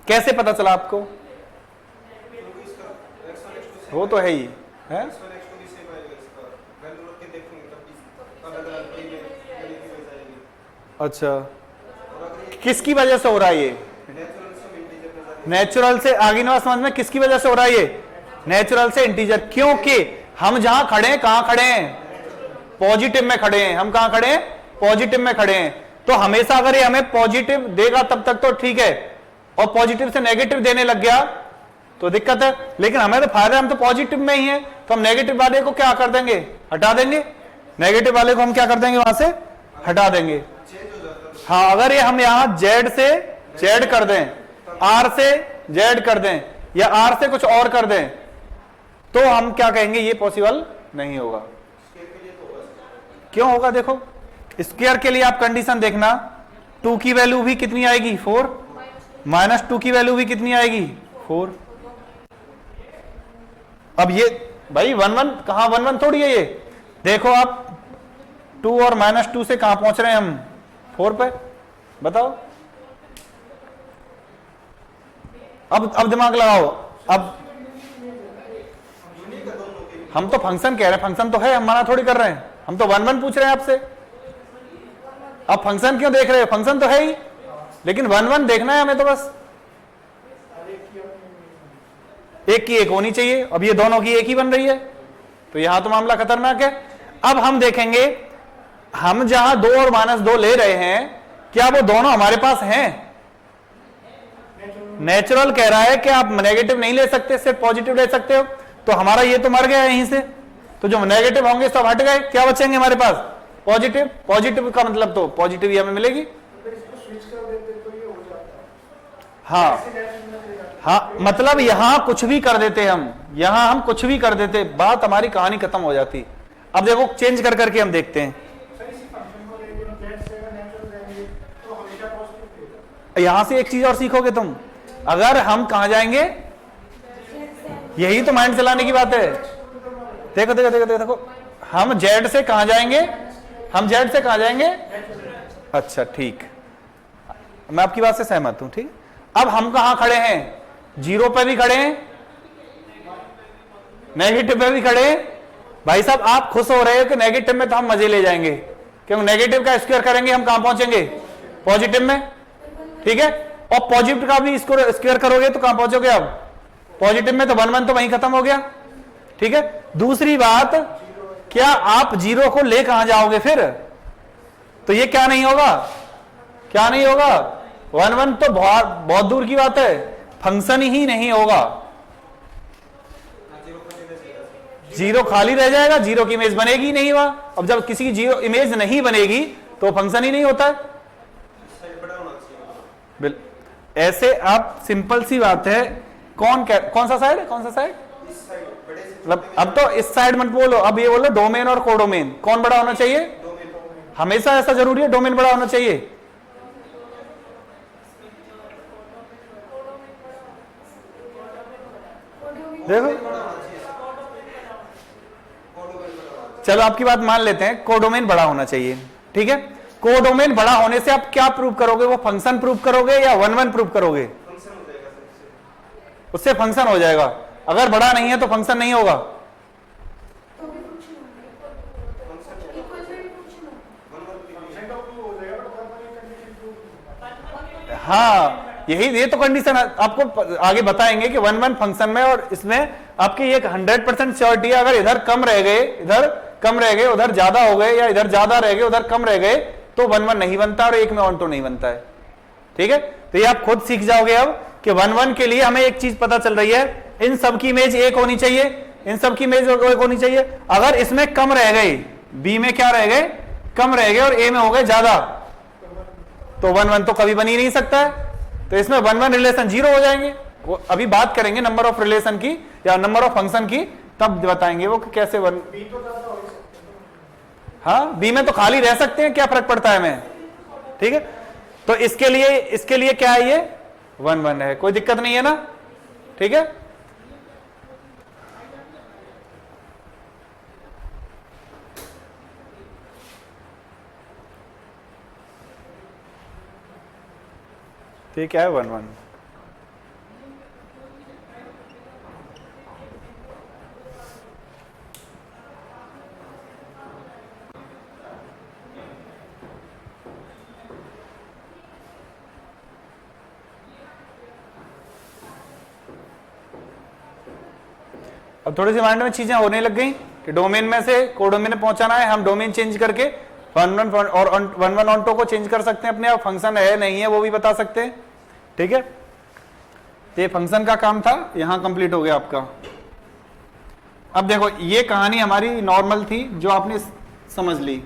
कैसे पता चला आपको, वो तो है ही है। अच्छा, किसकी वजह से हो रहा है ये, नेचुरल से, आगे ना समझ में, किसकी वजह से हो रहा है ये, नेचुरल से इंटीजर। क्योंकि हम जहां खड़े हैं, कहां खड़े हैं, पॉजिटिव में खड़े हैं। हम कहां खड़े हैं, पॉजिटिव में खड़े हैं। तो हमेशा अगर ये हमें पॉजिटिव देगा तब तक तो ठीक है, और पॉजिटिव से नेगेटिव देने लग गया तो दिक्कत है। लेकिन हमें तो फायदा, हम तो पॉजिटिव में ही है, तो हम नेगेटिव वाले को क्या कर देंगे, हटा देंगे। नेगेटिव वाले को हम क्या कर देंगे, वहां से हटा देंगे। हाँ, अगर ये हम यहां z से z कर दें, r से z कर दें, या r से कुछ और कर दें, तो हम क्या कहेंगे, ये पॉसिबल नहीं होगा। क्यों होगा, देखो स्क्वायर के लिए आप कंडीशन देखना, 2 की वैल्यू भी कितनी आएगी, 4, -2 की वैल्यू भी कितनी आएगी, 4। अब ये भाई 1 1 कहां, 1 1 थोड़ी है ये। देखो आप 2 और -2 से कहां पहुंच रहे हैं हम, 4 पे। बताओ, अब दिमाग लगाओ। अब हम तो फंक्शन कह रहे हैं, फंक्शन तो है, हम मना थोड़ी कर रहे हैं, हम तो 1 1 पूछ रहे हैं आपसे। अब फंक्शन क्यों देख रहे हो, फंक्शन तो है ही, लेकिन 1 1 देखना है हमें तो बस। एक की एक होनी चाहिए, अब ये दोनों की एक ही बन रही है, तो यहां तो मामला खतरनाक है। अब हम देखेंगे, हम जहां 2 और -2 ले रहे हैं, क्या वो दोनों हमारे पास हैं। नेचुरल कह रहा है कि आप नेगेटिव नहीं ले सकते, सिर्फ पॉजिटिव ले सकते हो। तो हमारा ये तो मर गया यहीं से, तो जो नेगेटिव होंगे सब हट गए, क्या बचेंगे हमारे पास पॉजिटिव। पॉजिटिव का मतलब तो पॉजिटिव ही हमें मिलेगी। हाँ हाँ, मतलब यहां कुछ भी कर देते हम, यहां हम कुछ भी कर देते, बात हमारी कहानी खत्म हो जाती। अब देखो चेंज कर करके हम देखते हैं, यहां से एक चीज और सीखोगे तुम, अगर हम कहां जाएंगे, यही तो माइंड चलाने की बात है। देखो देखो देखो देखो, हम जेड से कहां जाएंगे, हम जेड से कहां जाएंगे। अच्छा ठीक, मैं आपकी बात से सहमत हूं, ठीक। अब हम कहां खड़े हैं, जीरो पे भी खड़े हैं, नेगेटिव पे भी खड़े हैं। भाई साहब आप खुश हो रहे हो कि नेगेटिव में तो हम मजे ले जाएंगे, क्योंकि नेगेटिव का स्क्वायर करेंगे हम कहां पहुंचेंगे, पॉजिटिव में, ठीक है। और पॉजिटिव का भी इसको स्क्वायर करोगे तो कहां पहुंचोगे, अब पॉजिटिव में, तो 1 1 तो वहीं खत्म हो गया, ठीक है। दूसरी बात, क्या आप जीरो को ले कहां जाओगे फिर, तो ये क्या नहीं होगा, क्या नहीं होगा, 1 1 तो बहुत दूर की बात है, फंक्शन ही नहीं होगा, जीरो खाली रह जाएगा, जीरो की इमेज बनेगी नहीं वहां। अब जब किसी की जीरो इमेज नहीं बनेगी तो फंक्शन ही नहीं होता है। ऐसे आप सिंपल सी बात है, कौन सा साइड, कौन सा साइड, मतलब अब तो इस साइड मत बोलो, अब ये बोलो डोमेन और कोडोमेन, कौन बड़ा होना चाहिए, हमेशा ऐसा जरूरी है डोमेन बड़ा होना चाहिए। देखो चलो आपकी बात मान लेते हैं, कोडोमेन बड़ा होना चाहिए, ठीक है। कोडोमेन बड़ा होने से आप क्या प्रूव करोगे, वो फंक्शन प्रूव करोगे या 1 1 प्रूव करोगे, उससे फंक्शन हो जाएगा। अगर बड़ा नहीं है तो फंक्शन नहीं होगा, हाँ ये तो कंडीशन आपको आगे बताएंगे कि 1 1 फंक्शन में, और इसमें आपकी एक 100% श्योरिटी है, अगर इधर कम रह गए, इधर कम रह गए, उधर ज्यादा हो गए, या इधर ज्यादा रह गए उधर कम रह गए, तो 1 1 नहीं बनता और एक में ऑन टू नहीं बनता है, ठीक है। तो ये आप खुद सीख जाओगे अब कि 1 1 के लिए हमें एक चीज पता चल रही है, इन सब की इमेज एक होनी चाहिए, इन सब की इमेज एक होनी चाहिए। अगर इसमें कम रह गए, बी में क्या रह गए, कम रह गए, और ए में हो गए ज्यादा, तो 1 1 तो कभी बन ही नहीं सकता है। तो इसमें 1 1 रिलेशन जीरो हो जाएंगे। वो अभी बात करेंगे नंबर ऑफ रिलेशन की या नंबर ऑफ फंक्शन की, तब बताएंगे वो कि कैसे हाँ बी में तो खाली रह सकते हैं, क्या फर्क पड़ता है हमें, ठीक है। तो इसके लिए क्या है, ये 1 1 है, कोई दिक्कत नहीं है ना, ठीक है। ठीक है 1 1, अब थोड़ी सी माइंड में चीजें होने लग गई कि डोमेन में से कोडोमेन में पहुंचाना है, हम डोमेन चेंज करके 1 1 और 1 1 ऑन टू को चेंज कर सकते हैं अपने आप, फंक्शन है नहीं है वो भी बता सकते हैं, ठीक है। तो ये फंक्शन का काम था, यहां कंप्लीट हो गया आपका। अब देखो ये कहानी हमारी नॉर्मल थी जो आपने समझ ली।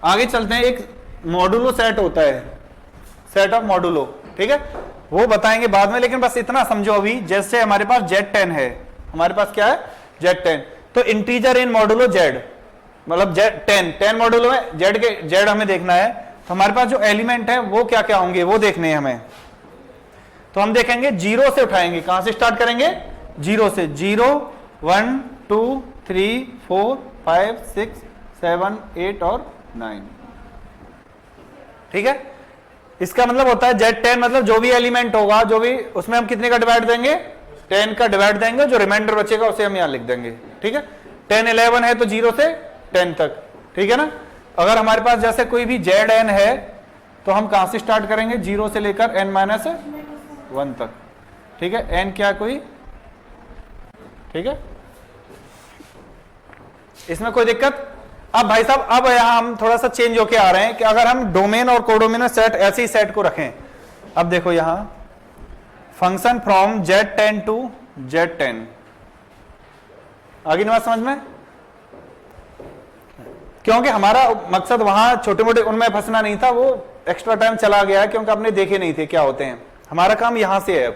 आगे चलते हैं, एक मॉडुलो सेट होता है, सेट ऑफ मॉडुलो, ठीक है, वो बताएंगे बाद में, लेकिन बस इतना समझो अभी, जैसे हमारे पास Z10 है, हमारे पास क्या है Z10, तो इंटीजर इन मॉडुलो Z, मतलब Z10 मॉडुलो में Z हमें देखना है, तो हमारे पास जो एलिमेंट है वो क्या क्या होंगे वो देखने हैं हमें। तो हम देखेंगे जीरो से उठाएंगे, कहां से स्टार्ट करेंगे, जीरो से, 0 1 2 3 4 5 6 7 8 और 9, ठीक है। इसका मतलब होता है Z10 मतलब जो भी एलिमेंट होगा, जो भी उसमें हम कितने का डिवाइड देंगे, 10 का डिवाइड देंगे, जो रिमाइंडर बचेगा उसे हम यहां लिख देंगे, ठीक है। 10 11 है तो 0 से 10 तक, ठीक है ना। अगर हमारे पास जैसे कोई भी Zn है तो हम कहां से स्टार्ट करेंगे, 0 से लेकर n-1 तक, ठीक है। n क्या कोई, ठीक है, इसमें कोई दिक्कत। अब भाई साहब अब यहां हम थोड़ा सा चेंज होके आ रहे हैं कि अगर हम डोमेन और कोडोमेन सेट ऐसे ही सेट को रखें, अब देखो यहां function from Z10 to Z10, आगे नहीं बात समझ में? क्योंकि हमारा मकसद वहां छोटे मोटे उनमें फंसना नहीं था, वो एक्स्ट्रा टाइम चला गया है क्योंकि आपने देखे नहीं थे क्या होते हैं। हमारा काम यहां से है। अब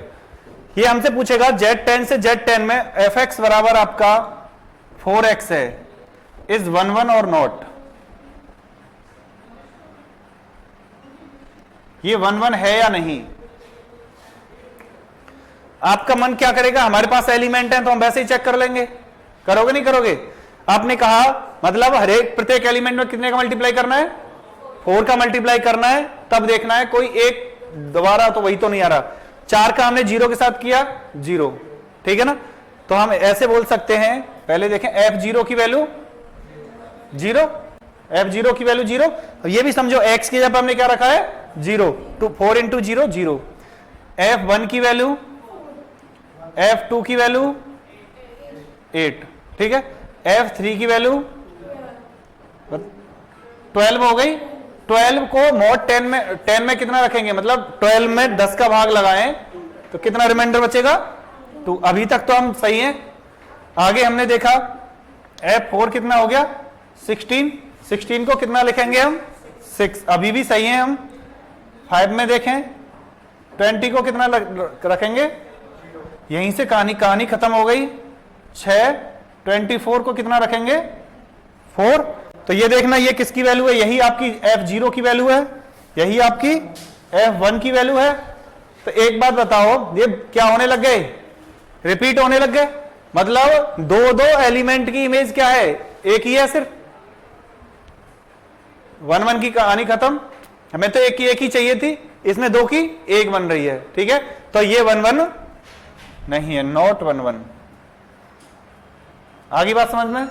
ये हमसे पूछेगा Z10 से Z10 में fx बराबर आपका 4x है, इज 1 1 और नॉट? ये 1 1 है या नहीं? आपका मन क्या करेगा, हमारे पास एलिमेंट है तो हम वैसे ही चेक कर लेंगे। करोगे नहीं करोगे? आपने कहा मतलब हर एक प्रत्येक एलिमेंट में कितने का मल्टीप्लाई करना है? 4 का मल्टीप्लाई करना है, तब देखना है कोई एक दोबारा तो वही तो नहीं आ रहा। 4 का हमने 0 के साथ किया 0, ठीक है ना? तो हम ऐसे बोल सकते हैं, पहले देखें f0 की वैल्यू 0, f0 की वैल्यू 0। ये भी समझो x की जगह हमने क्या रखा है 0, तो 4 इंटू 0 0। f1 की वैल्यू, f2 की वैल्यू 8, ठीक है। f3 की वैल्यू 12 हो गई। 12 को मॉड 10 में कितना रखेंगे, मतलब 12 में 10 का भाग लगाएं तो कितना रिमाइंडर बचेगा 2। अभी तक तो हम सही हैं। आगे हमने देखा f4 कितना हो गया 16, 16 को कितना लिखेंगे हम 6, अभी भी सही है हम। 5 में देखें 20 को कितना रखेंगे, यहीं से कहानी खत्म हो गई। 6, 24 को कितना रखेंगे 4। तो ये देखना ये किसकी वैल्यू है, यही आपकी f0 की वैल्यू है, यही आपकी f1 की वैल्यू है। तो एक बात बताओ, ये क्या होने लग गए, रिपीट होने लग गए। मतलब दो एलिमेंट की इमेज क्या है, एक ही है सिर्फ। 1 1 की कहानी खत्म, हमें तो एक ही चाहिए थी, इसमें 2 की 1 बन रही है, ठीक है। तो ये 1 1 नहीं है, नॉट 1 1। आगे बात समझ में?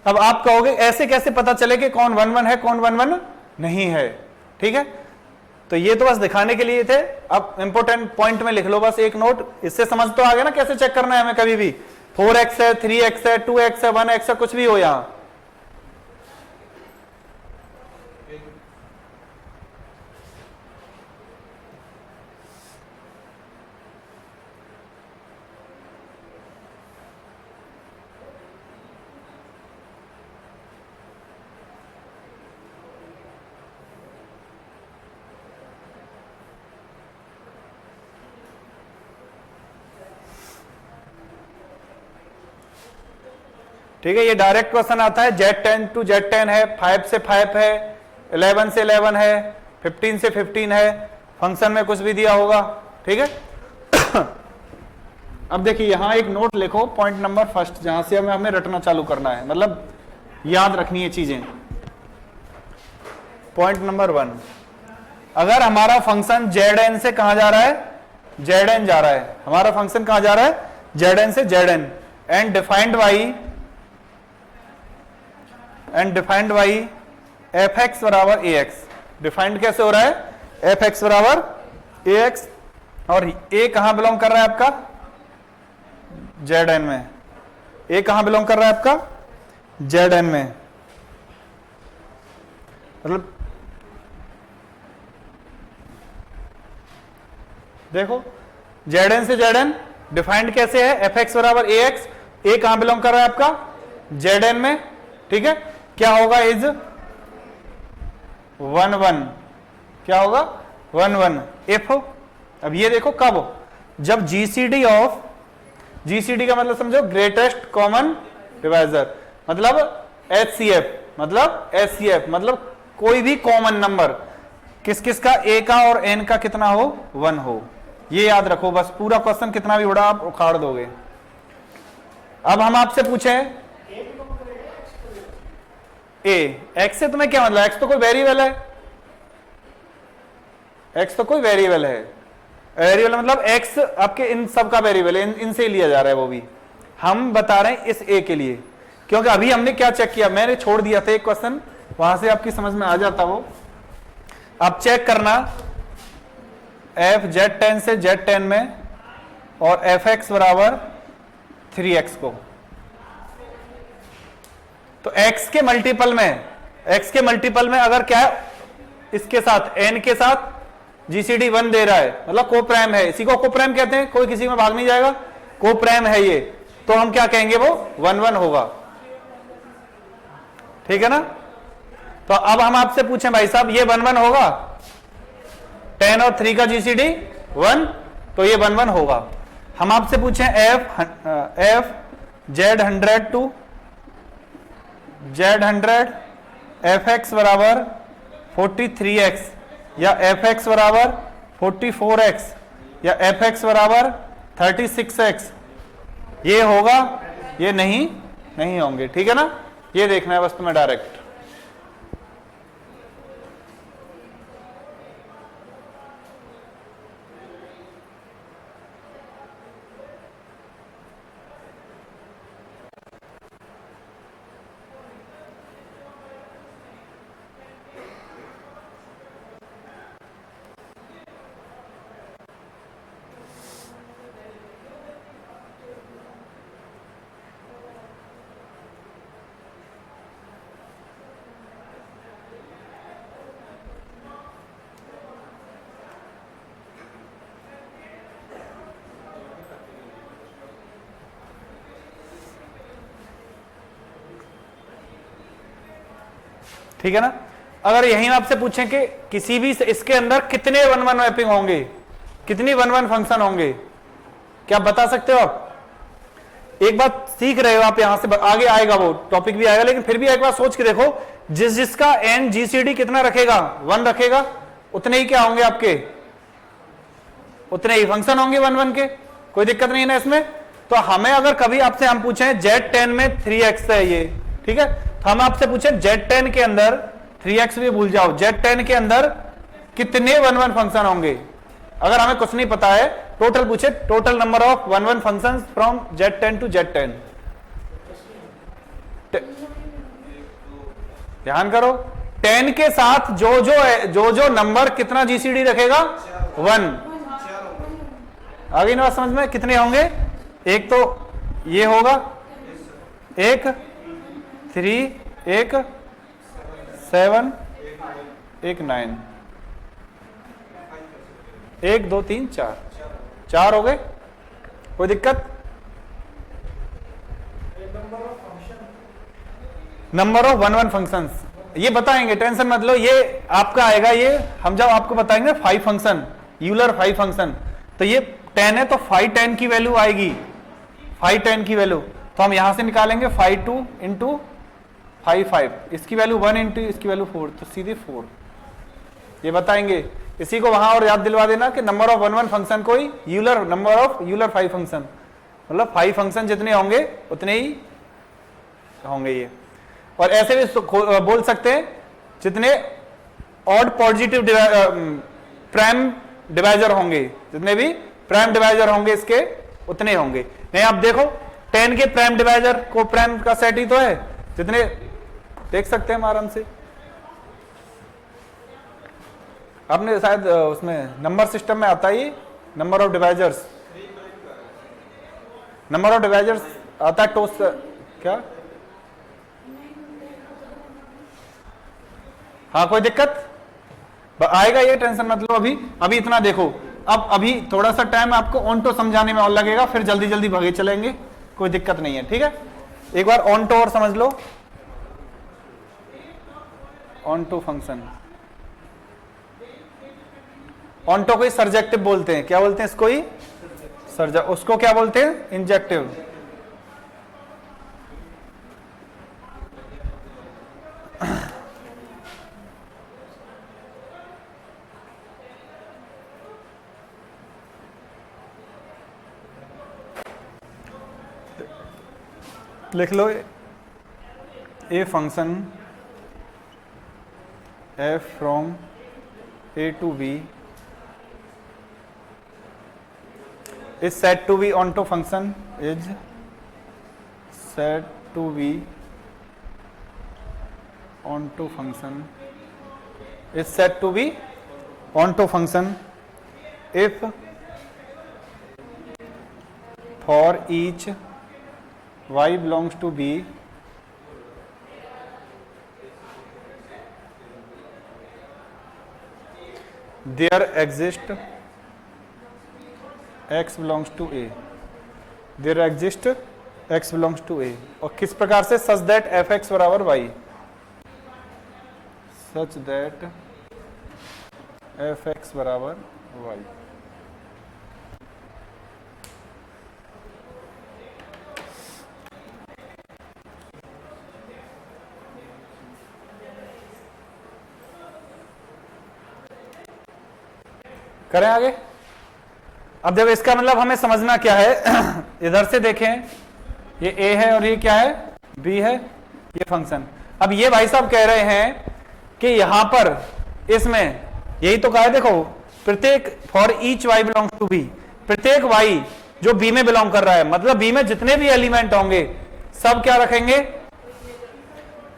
अब आप कहोगे ऐसे कैसे पता चले कि कौन 1 1 है कौन 1 1 नहीं है, ठीक है। तो ये तो बस दिखाने के लिए थे। अब इंपॉर्टेंट पॉइंट में लिख लो बस एक नोट, इससे समझ तो आ गया ना कैसे चेक करना है हमें। कभी भी 4x है, 3x है, 2x है, 1x है, कुछ भी हो यहां। ठीक है, ये डायरेक्ट क्वेश्चन आता है। Z10 to Z10 है, 5 से 5 है, 11 से 11 है, 15 से 15 है, फंक्शन में कुछ भी दिया होगा, ठीक है। अब देखिए यहां एक नोट लिखो, पॉइंट नंबर फर्स्ट, जहां से हमें रटना चालू करना है, मतलब याद रखनी है चीजें। पॉइंट नंबर 1, अगर हमारा फंक्शन Zn से कहां जा रहा है, Zn जा रहा है, हमारा फंक्शन कहां जा रहा है Zn से Zn, and defined by fx बराबर ax। डिफाइंड कैसे हो रहा है, fx बराबर ax, और a कहां बिलोंग कर रहा है आपका Zn में, a कहां बिलोंग कर रहा है आपका Zn में। मतलब देखो Zn से Zn डिफाइंड कैसे है, fx बराबर ax, a कहां बिलोंग कर रहा है आपका Zn में, ठीक है। क्या होगा, इज 1 1, क्या होगा 1 1 इफ। अब ये देखो कब, जब जीसीडी का मतलब समझो ग्रेटेस्ट कॉमन डिवाइजर, मतलब एचसीएफ, मतलब कोई भी कॉमन नंबर किस किस का, ए का और एन का कितना हो 1 हो। ये याद रखो बस, पूरा क्वेश्चन कितना भी बड़ा आप उखाड़ दोगे। अब हम आपसे पूछें एक्स से तुम्हें क्या मतलब, एक्स तो कोई वेरिएबल है, एक्स तो कोई वेरिएबल है। वेरिएबल मतलब एक्स आपके इन सब का वेरिएबल है, इनसे लिया जा रहा है। वो भी हम बता रहे हैं इस ए के लिए, क्योंकि अभी हमने क्या चेक किया, मैंने छोड़ दिया था एक क्वेश्चन, वहां से आपकी समझ में आ जाता वो। आप चेक करना f Z10 से Z10 में और fx बराबर 3x को, तो x के मल्टीपल में अगर क्या है, इसके साथ n के साथ जीसीडी 1 दे रहा है, मतलब कोप्राइम है, इसी को कोप्राइम कहते हैं, कोई किसी में भाग नहीं जाएगा, कोप्राइम है ये, तो हम क्या कहेंगे, वो 1 1 होगा। ठीक है ना। तो अब हम आपसे पूछें भाई साहब ये 1 1 होगा, 10 और 3 का जीसीडी 1, तो ये 1 1 होगा। हम आपसे पूछें F Z100 to Z100 fx बराबर 43x या fx बराबर 44x या fx बराबर 36x, ये होगा, ये नहीं होंगे। ठीक है ना, ये देखना है बस तुम्हें डायरेक्ट। ठीक है ना। अगर यही आपसे पूछें कि किसी भी इसके अंदर कितने 1 1 मैपिंग होंगे, कितनी 1 1 फंक्शन होंगे, क्या बता सकते हो आप? एक बात सीख रहे हो आप, यहां से आगे आएगा वो टॉपिक भी आएगा, लेकिन फिर भी एक बार सोच के देखो, जिसका एन जीसीडी कितना रखेगा, 1 रखेगा, उतने ही क्या होंगे आपके, उतने ही फंक्शन होंगे 1 1 के, कोई दिक्कत नहीं है ना इसमें। तो हमें अगर कभी आपसे हम पूछें Z10 में 3x है ये, ठीक है, तो हम आपसे पूछें Z10 के अंदर 3x भी भूल जाओ, Z10 के अंदर कितने 1 1 फंक्शन होंगे। अगर हमें कुछ नहीं पता है, टोटल पूछे, total number of 1 1 functions from Z10 to Z10। ध्यान करो, 10 के साथ जो नंबर कितना जीसीडी रखेगा, 1। आ गई ना बात समझ में, कितने होंगे, एक तो ये होगा, एक 3, एक 7, एक 9, 1 2 3 4 हो गए, कोई दिक्कत? नंबर ऑफ 1 1 फंक्शंस ये बताएंगे, टेंशन मत लो, ये आपका आएगा, ये हम जब आपको बताएंगे 5 फंक्शन, यूलर 5 फंक्शन, तो ये 10 है तो 5 10 की वैल्यू आएगी, 5 10 की वैल्यू, तो हम यहां से निकालेंगे 5 2 इंटू 5 5, इसकी वैल्यू 1 इंटू इसकी वैल्यू 4, तो सीधे 4, ये बताएंगे। इसी को वहां और याद दिलवा देना कि नंबर ऑफ 1 1 फंक्शन कोई Euler, number of Euler 5 function, मतलब 5 फंक्शन जितने होंगे उतने ही होंगे ये। और ऐसे भी बोल सकते हैं जितने ऑड पॉजिटिव प्राइम डिवाइजर होंगे, जितने भी प्राइम डिवाइजर होंगे इसके उतने होंगे। नहीं आप देखो 10 के प्राइम डिवाइजर को प्राइम का सेट ही तो है, जितने देख सकते हैं आराम से। आपने शायद उसमें नंबर सिस्टम में आता ही number of divisors, number of divisors आता है टोस्ट, क्या हाँ कोई दिक्कत आएगा, ये टेंशन मत लो। अभी इतना देखो, अब अभी थोड़ा सा टाइम आपको ऑन टू समझाने में और लगेगा, फिर जल्दी जल्दी भागे चलेंगे, कोई दिक्कत नहीं है। ठीक है, एक बार ऑन टू और समझ लो, onto function, onto को ही सर्जेक्टिव बोलते हैं, क्या बोलते हैं इसको ही उसको क्या बोलते हैं, इंजेक्टिव। लिख लो, A function f from a to b is said to be onto function, is said to be onto function, is said to be onto function if for each y belongs to b there exist x belongs to a, there exist x belongs to a, और किस प्रकार से, such that fx बराबर y, such that fx बराबर y। करें आगे। अब जब इसका मतलब हमें समझना क्या है, इधर से देखें, ये a है और ये क्या है, b है, ये फंक्शन। अब ये भाई साहब कह रहे हैं कि यहां पर इसमें यही तो कहा है, देखो प्रत्येक for each y belongs to b, प्रत्येक y जो b में बिलोंग कर रहा है, मतलब b में जितने भी एलिमेंट होंगे सब क्या रखेंगे,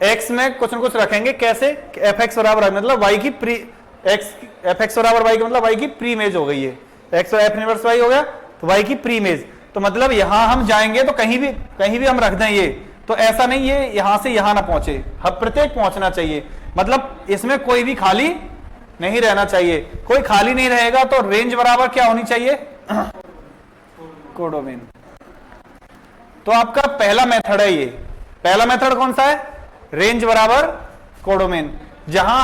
x में कुछ न कुछ रखेंगे। कैसे, fx बराबर है, मतलब y की प्री fx बराबर y का मतलब y की प्री इमेज हो गई है, x और f इनवर्स y हो गया तो y की प्री इमेज। तो मतलब यहां हम जाएंगे तो कहीं भी हम रख दें ये, तो ऐसा नहीं ये यहां से यहां ना पहुंचे, हम प्रत्येक पहुंचना चाहिए, मतलब इसमें कोई भी खाली नहीं रहना चाहिए। कोई खाली नहीं रहेगा तो रेंज बराबर क्या होनी चाहिए, कोडोमेन। तो आपका पहला मेथड है ये, पहला मेथड कौन सा है, रेंज बराबर कोडोमेन। जहां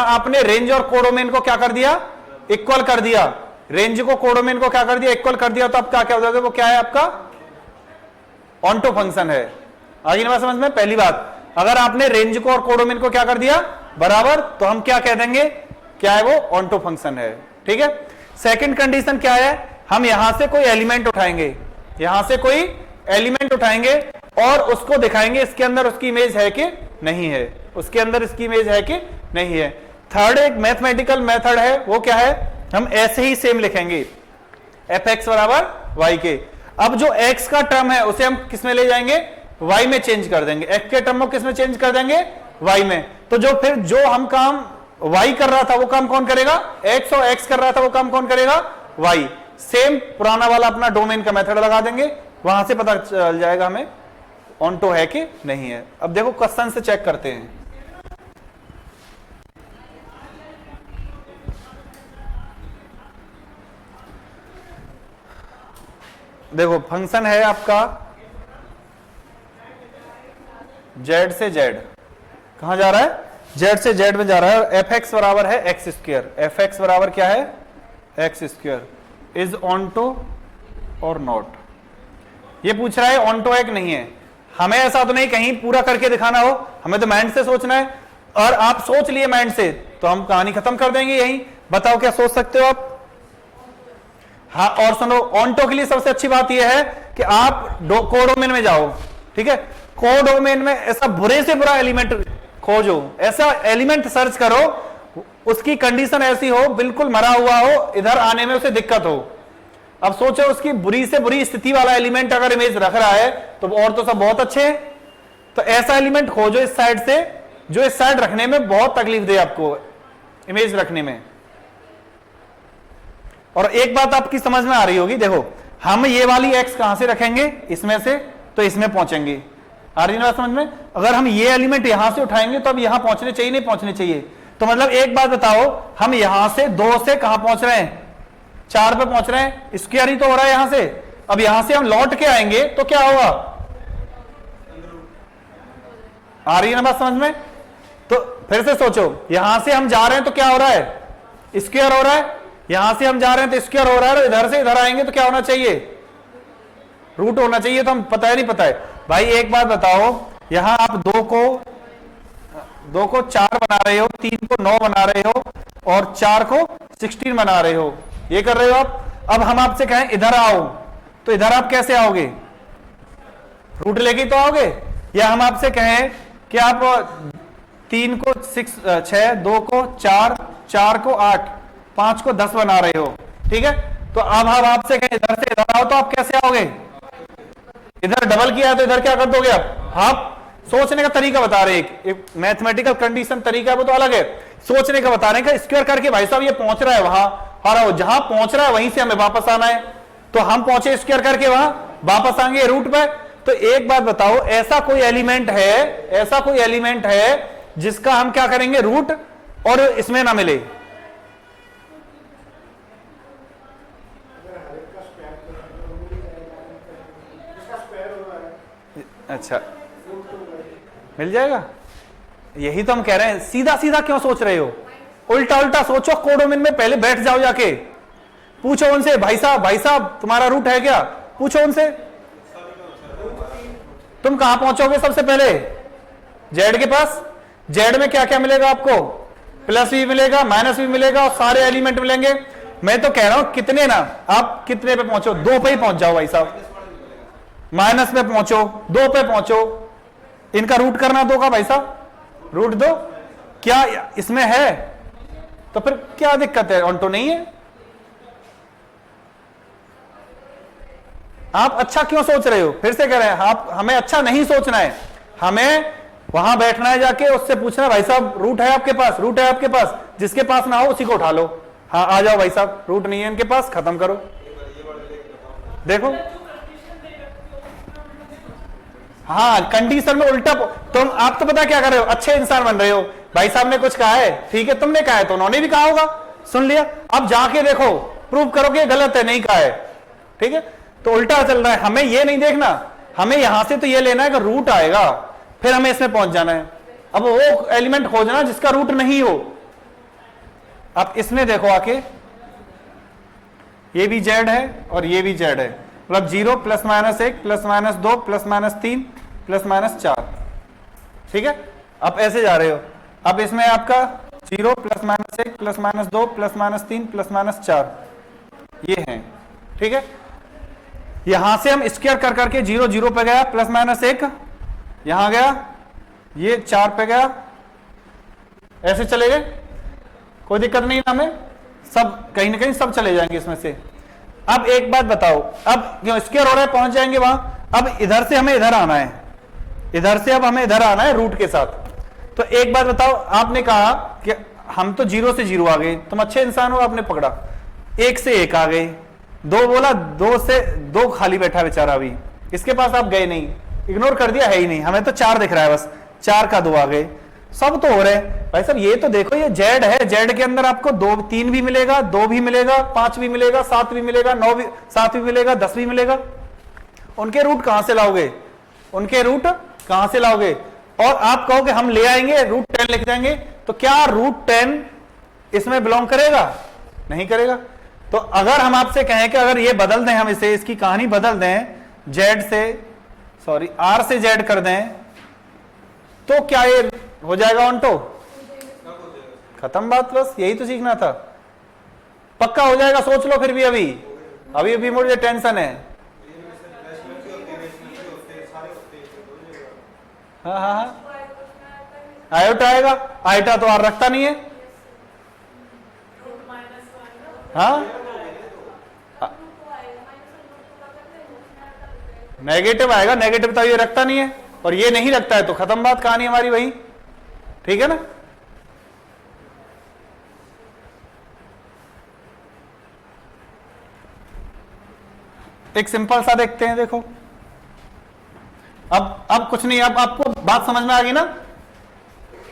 आपने रेंज और कोडोमेन को क्या कर दिया, इक्वल कर दिया, रेंज को कोडोमेन को क्या कर दिया, इक्वल कर दिया, तो अब क्या हो जाएगा, वो क्या है आपका ऑन्टो फंक्शन है। आगे ना समझ में, पहली बात, अगर आपने रेंज को और कोडोमेन को क्या कर दिया बराबर, तो हम क्या कह देंगे, क्या है वो ऑन्टो फंक्शन है। ठीक है। सेकंड कंडीशन क्या है, हम यहां से कोई एलिमेंट उठाएंगे, यहां से कोई एलिमेंट उठाएंगे और उसको दिखाएंगे इसके अंदर उसकी इमेज है कि नहीं है, उसके अंदर इसकी इमेज है कि नहीं है। थर्ड एक मैथमेटिकल मेथड है, वो क्या है, हम ऐसे ही सेम लिखेंगे fx बराबर y के। अब जो x का टर्म है उसे हम किस में ले जाएंगे, y में चेंज कर देंगे, x के टर्म को किस में चेंज कर देंगे, y में। तो जो हम काम y कर रहा था वो काम कौन करेगा, x, और x कर रहा था वो काम कौन करेगा, y। सेम पुराना वाला अपना डोमेन का मेथड लगा देंगे, वहां से पता चल जाएगा हमें ऑन्टो है कि नहीं है। अब देखो क्वेश्चन से चेक करते हैं। देखो फंक्शन है आपका z से z, कहां जा रहा है, z से z में जा रहा है, और fx बराबर है एक्स स्क्वायर, fx बराबर क्या है, एक्स स्क्वायर। इज ऑन्टो और नॉट, ये पूछ रहा है ऑन्टो है कि नहीं है। हमें ऐसा तो नहीं कहीं पूरा करके दिखाना हो, हमें तो माइंड से सोचना है, और आप सोच लिए माइंड से तो हम कहानी खत्म कर देंगे यही। बताओ क्या सोच सकते हो आप। हाँ, और सुनो, ऑन्टो के लिए सबसे अच्छी बात यह है कि आप कोडोमेन में जाओ, ठीक है, कोडोमेन में ऐसा बुरे से बुरा एलिमेंट खोजो, ऐसा एलिमेंट सर्च करो, उसकी कंडीशन ऐसी हो बिल्कुल मरा हुआ हो, इधर आने में उसे दिक्कत हो। अब सोचो उसकी बुरी से बुरी स्थिति वाला एलिमेंट अगर इमेज रख रहा है तो और तो सब बहुत अच्छे हैं, तो ऐसा एलिमेंट खोजो इस साइड से जो इस साइड रखने में बहुत तकलीफ दे आपको, इमेज रखने में। और एक बात आपकी समझ में आ रही होगी, देखो हम ये वाली एक्स कहां से रखेंगे, इसमें से, तो इसमें पहुंचेंगे। आ रही ना समझ में। अगर हम ये एलिमेंट यहां से उठाएंगे तो अब यहां पहुंचने चाहिए, नहीं पहुंचने चाहिए। तो मतलब एक बात बताओ, हम यहां से 2 से कहां पहुंच रहे हैं, 4 पे पहुंच रहे हैं, स्क्वायर ही तो हो रहा है यहां से। अब यहां से हम लौट के आएंगे तो क्या होगा, आ रही है ना बात समझ में। तो फिर से सोचो, यहां से हम जा रहे हैं तो क्या हो रहा है, स्क्वायर हो रहा है, यहां से हम जा रहे हैं तो स्क्वायर हो रहा है, और इधर से इधर आएंगे तो क्या होना चाहिए, रूट होना चाहिए। तो हम पता है नहीं पता है भाई। एक बात बताओ, यहां आप 2 को 4 बना रहे हो, 3 को 9 बना रहे हो, और 4 को 16 बना रहे हो, ये कर रहे हो आप। अब हम आपसे कहें इधर आओ, तो इधर आप कैसे आओगे, रूट लेके तो आओगे। या हम आपसे कहें कि आप 3 को 6, 2 को 4, 4 को 8, 5 को 10 बना रहे हो, ठीक है। तो अब हम आपसे कहें इधर से इधर आओ, तो आप कैसे आओगे, इधर डबल किया तो इधर क्या कर दोगे आप सोचने का तरीका बता रहे, एक मैथमेटिकल कंडीशन तरीका वो तो अलग है, सोचने का बता रहे हैं। स्क्वायर करके भाई साहब ये पहुंच रहा है वहां, और जहां पहुंच रहा है वहीं से हमें वापस आना है, तो हम पहुंचे स्क्वायर करके वहां, वापस आएंगे रूट पे। तो एक बात बताओ, ऐसा कोई एलिमेंट है जिसका हम क्या करेंगे, रूट और इसमें ना मिले, अच्छा, मिल जाएगा। यही तो हम कह रहे हैं, सीधा सीधा क्यों सोच रहे हो, उल्टा उल्टा सोचो। कोडोमिन में पहले बैठ जाओ, जाके पूछो उनसे, भाई साहब तुम्हारा रूट है क्या, पूछो उनसे। तुम कहां पहुंचोगे सबसे पहले, जेड के पास। जेड में क्या क्या मिलेगा आपको, प्लस भी मिलेगा, माइनस भी मिलेगा, और सारे एलिमेंट मिलेंगे। मैं तो कह रहा हूं कितने ना, आप कितने पे पहुंचो, 2 पे ही पहुंच जाओ भाई साहब। माइनस पे पहुंचो, 2 पे पहुंचो, इनका रूट करना 2 का भाई साहब, रूट 2। क्या इसमें है, तो फिर क्या दिक्कत है, ऑन्टो नहीं है। आप अच्छा क्यों सोच रहे हो, फिर से कह रहे हैं, आप हमें अच्छा नहीं सोचना है, हमें वहां बैठना है, जाके उससे पूछना, भाई साहब रूट है आपके पास, रूट है आपके पास, जिसके पास ना हो उसी को उठा लो। हाँ आ जाओ भाई साहब, रूट नहीं है इनके पास, खत्म करो। देखो हाँ, कंडीशन में उल्टा। तुम आप तो पता क्या कर रहे हो, अच्छे इंसान बन रहे हो, भाई साहब ने कुछ कहा है, ठीक है, तुमने कहा है तो उन्होंने भी कहा होगा, सुन लिया, अब जाके देखो, प्रूव करो कि गलत है, नहीं कहा है, ठीक है। तो उल्टा चल रहा है, हमें ये नहीं देखना, हमें यहां से तो ये लेना है कि रूट आएगा, फिर हमें इसमें पहुंच जाना है। अब वो एलिमेंट खोजना जिसका रूट नहीं हो। अब इसमें देखो आके, ये भी जेड है और ये भी जेड है, मतलब 0 +- 1 +- 2 +- 3 +- 4, ठीक है। अब ऐसे जा रहे हो, अब इसमें आपका 0 +- 1 +- 2 +- 3 +- 4 ये है, ठीक है। यहां से हम स्क्वायर कर करके 0 0 पे गया, +- 1 यहां गया, ये 4 पे गया, ऐसे चले गए, कोई दिक्कत नहीं ना, हमें सब कहीं ना कहीं सब चले जाएंगे इसमें से। अब एक बात बताओ, अब क्यों स्क्वायर हो रहा है, पहुंच जाएंगे वहां। अब इधर से हमें इधर आना है, इधर से अब हमें इधर आना है रूट के साथ। तो एक बात बताओ, आपने कहा कि हम तो 0 से 0 आ गए, तुम अच्छे इंसान हो, आपने पकड़ा, 1 से 1 आ गए, 2 बोला, 2 से 2 खाली बैठा बेचारा, अभी इसके पास आप गए नहीं, इग्नोर कर दिया, है ही नहीं, हमें तो 4 दिख रहा है, बस 4 का 2 आ गए, सब तो हो रहे हैं भाई साहब। ये तो देखो, ये जेड है, जेड के अंदर आपको 2 3 भी मिलेगा, 2 भी मिलेगा, 5 भी मिलेगा, 7 भी मिलेगा, 9 भी 7 भी मिलेगा, 10 भी मिलेगा। उनके रूट कहां से लाओगे, उनके रूट कहां से लाओगे। और आप कहोगे हम ले आएंगे, रूट 10 लिख देंगे, तो क्या रूट 10 इसमें बिलोंग करेगा, नहीं करेगा। तो अगर हम आपसे कहें कि अगर ये बदल दें, हम इसे, इसकी कहानी बदल दें, जेड से, सॉरी आर से जेड कर दें, तो क्या ये हो जाएगा ऑन्टो, खत्म बात, बस यही तो सीखना था, पक्का हो जाएगा, सोच लो फिर भी, अभी अभी अभी मुझे टेंशन है। हाँ हाँ हाँ, आयोटा आएगा, आयोटा तो आर रखता नहीं है, हाँ नेगेटिव आएगा, नेगेटिव तो ये रखता नहीं है, और ये नहीं रखता है, तो खत्म बात, कहानी हमारी वही, ठीक है ना। एक सिंपल सा देखते हैं, देखो अब कुछ नहीं, अब आपको बात समझ में आ गई ना।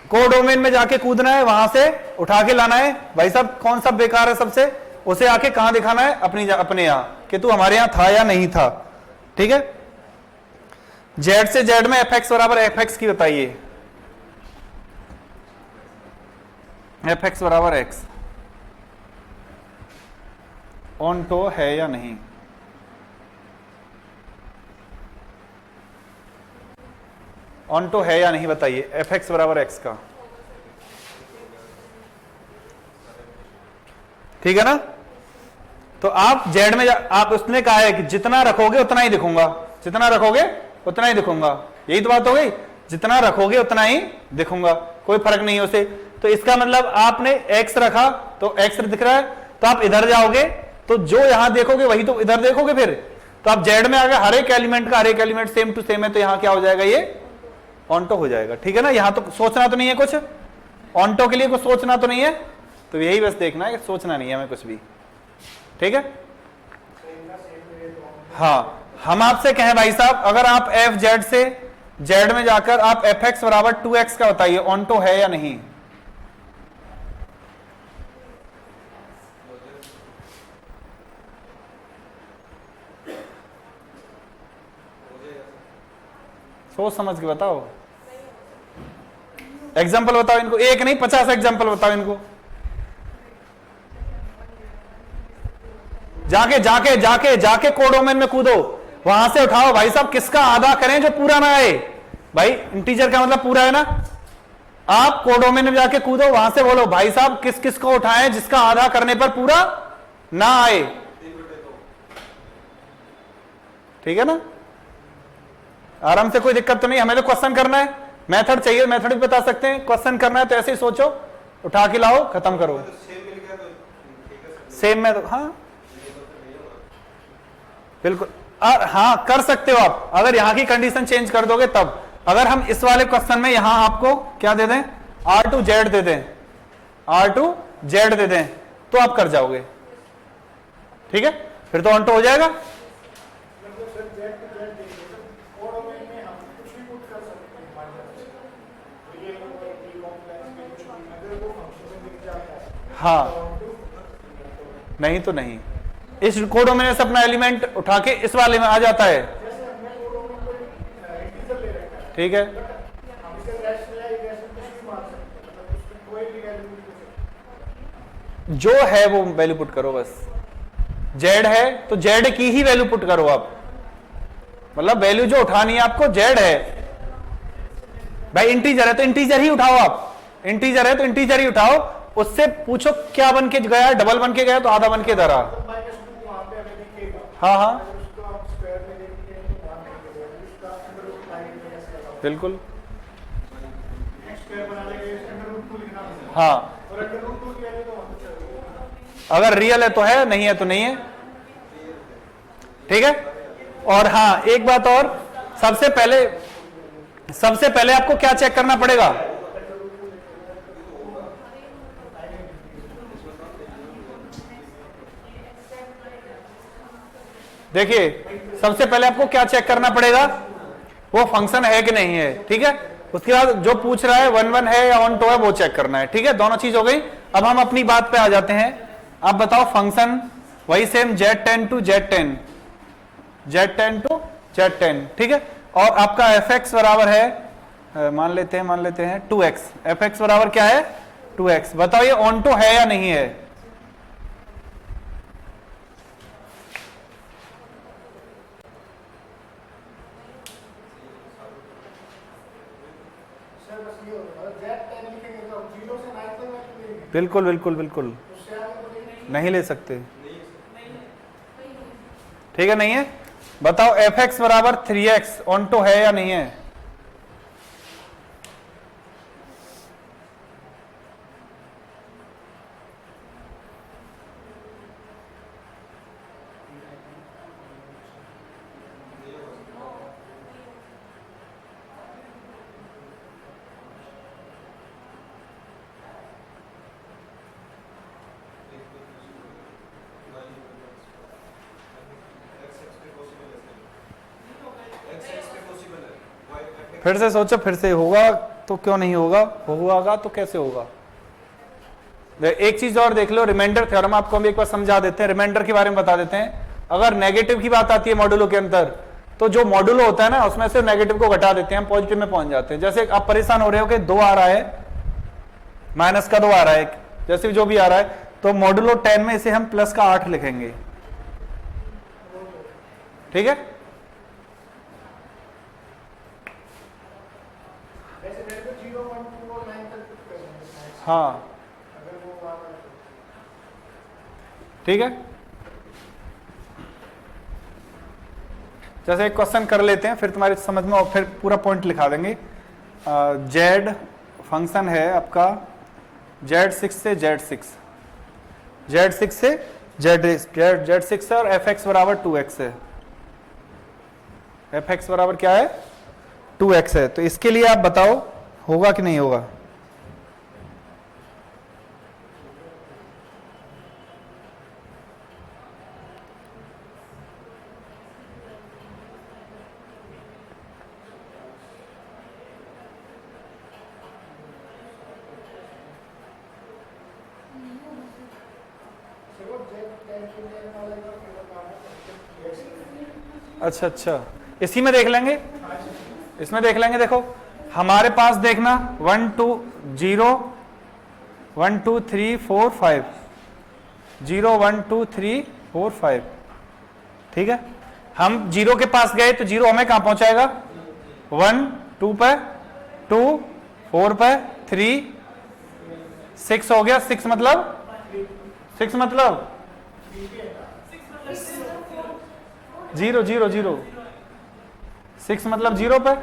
कोडोमेन में जाके कूदना है, वहां से उठा के लाना है, भाई साहब कौन सा बेकार है सबसे, उसे आके कहां दिखाना है, अपने यहां, कि तू हमारे यहां था या नहीं था, ठीक है। जेड से जेड में fx बराबर fx की बताइए, fx बराबर x ऑन्टो है या नहीं, ऑन्टो है या नहीं बताइए, fx बराबर x का, ठीक है ना। तो आप जेड में आप, उसने कहा है कि जितना रखोगे उतना ही दिखूंगा, जितना रखोगे उतना ही दिखूंगा, यही तो बात हो गई, जितना रखोगे उतना ही दिखूंगा, कोई फर्क नहीं है उसे। तो इसका मतलब आपने x रखा तो x दिख रहा है, तो आप इधर जाओगे तो जो यहां देखोगे वही तो इधर देखोगे, फिर तो आप जेड में आ गए, हर एक एलिमेंट का हर एक एलिमेंट सेम टू सेम है, तो यहां क्या हो जाएगा, ये ऑन्टो हो जाएगा, ठीक है ना। यहां तो सोचना तो नहीं है कुछ, ऑन्टो के लिए कुछ सोचना तो नहीं है, तो यही बस देखना है, सोचना नहीं है हमें कुछ भी, ठीक है। हाँ, हम आपसे कहें भाई साहब, अगर आप एफ जेड से जेड में जाकर आप एफ एक्स बराबर 2x का बताइए, ऑन्टो है या नहीं, सोच समझ के बताओ, एग्जाम्पल बताओ इनको, एक नहीं 50 एग्जाम्पल बताओ इनको। जाके जाके जाके जाके कोडोमेन में कूदो, वहां से उठाओ भाई साहब, किसका आधा करें जो पूरा ना आए। भाई इंटीजर का मतलब पूरा है ना, आप कोडोमेन में जाके कूदो, वहां से बोलो भाई साहब किस किस को उठाएं जिसका आधा करने पर पूरा ना आए। ठीक है ना, आराम से, कोई दिक्कत तो नहीं। हमें तो क्वेश्चन करना है, मेथड चाहिए, मेथड भी बता सकते हैं। क्वेश्चन करना है तो ऐसे ही सोचो, उठा के लाओ, खत्म करो। सेम में तो हाँ बिल्कुल, हाँ कर सकते हो आप, अगर यहां की कंडीशन चेंज कर दोगे तब। अगर हम इस वाले क्वेश्चन में यहां आपको क्या दे दें, R2Z दे दें, R2Z दे दें, तो आप कर जाओगे। ठीक है, फिर तो ऑन्टो हो जाएगा। हाँ नहीं तो नहीं, इस कोडोमेन से अपना एलिमेंट उठा के इस वाले में आ जाता है। ठीक है, जो है वो वैल्यू पुट करो बस। जेड है तो जेड की ही वैल्यू पुट करो आप, मतलब वैल्यू जो उठानी है आपको जेड है। भाई इंटीजर है तो इंटीजर ही उठाओ आप, इंटीजर है तो इंटीजर ही उठाओ, उससे पूछो क्या बन के गया, डबल बन के गया तो आधा बन के धरा। हाँ हाँ बिल्कुल, हाँ अगर रियल है तो है, नहीं है तो नहीं है। ठीक है, और हाँ एक बात और, सबसे पहले आपको क्या चेक करना पड़ेगा, देखिए सबसे पहले आपको क्या चेक करना पड़ेगा, वो फंक्शन है कि नहीं है। ठीक है, उसके बाद जो पूछ रहा है 1 1 है या ऑन टू है वो चेक करना है। ठीक है, दोनों चीज हो गई। अब हम अपनी बात पे आ जाते हैं। अब बताओ फंक्शन वही same Z10 to Z10, Z10 to Z10। ठीक है, और आपका fx बराबर है, मान लेते हैं 2x। fx बराबर क्या है, 2x। बताओ ये ऑन टू है या नहीं है। बिल्कुल बिल्कुल बिल्कुल नहीं ले सकते। ठीक है, नहीं है। बताओ fx बराबर 3x ऑन टू है या नहीं है। फिर से सोचो, फिर से होगा तो क्यों नहीं होगा, होगा तो कैसे होगा। एक चीज और देख लो, रिमाइंडर थ्योरम आपको हम एक बार समझा देते हैं, रिमाइंडर के बारे में बता देते हैं। अगर नेगेटिव की बात आती है मॉडुलो के अंदर, तो जो मॉडुलो होता है ना उसमें से नेगेटिव को घटा देते हैं, हम पॉजिटिव में पहुंच जाते हैं। जैसे आप परेशान हो रहे हो कि 2 आ रहा है, माइनस का 2 आ रहा है, जैसे जो भी आ रहा है, तो मॉडुलो 10 में इसे हम प्लस का 8 लिखेंगे। ठीक है, हाँ ठीक है। जैसे एक क्वेश्चन कर लेते हैं, फिर तुम्हारी समझ में, और फिर पूरा पॉइंट लिखा देंगे। जेड फंक्शन है आपका Z6 से Z6, Z6 से Z6 है, और fx बराबर 2x है। fx बराबर क्या है, 2x है। तो इसके लिए आप बताओ होगा कि नहीं होगा। अच्छा, इसी में देख लेंगे। इसमें देख लेंगे। देखो हमारे पास देखना 1 2 0 1 2 3 4 5 0 1 2 3 4 5, ठीक है। हम 0 के पास गए तो 0 हमें कहां पहुंचाएगा? 1 2 पे, 2 4 पे, 3 6 हो गया। 6 मतलब 0 0 0, 6 मतलब 0 पे,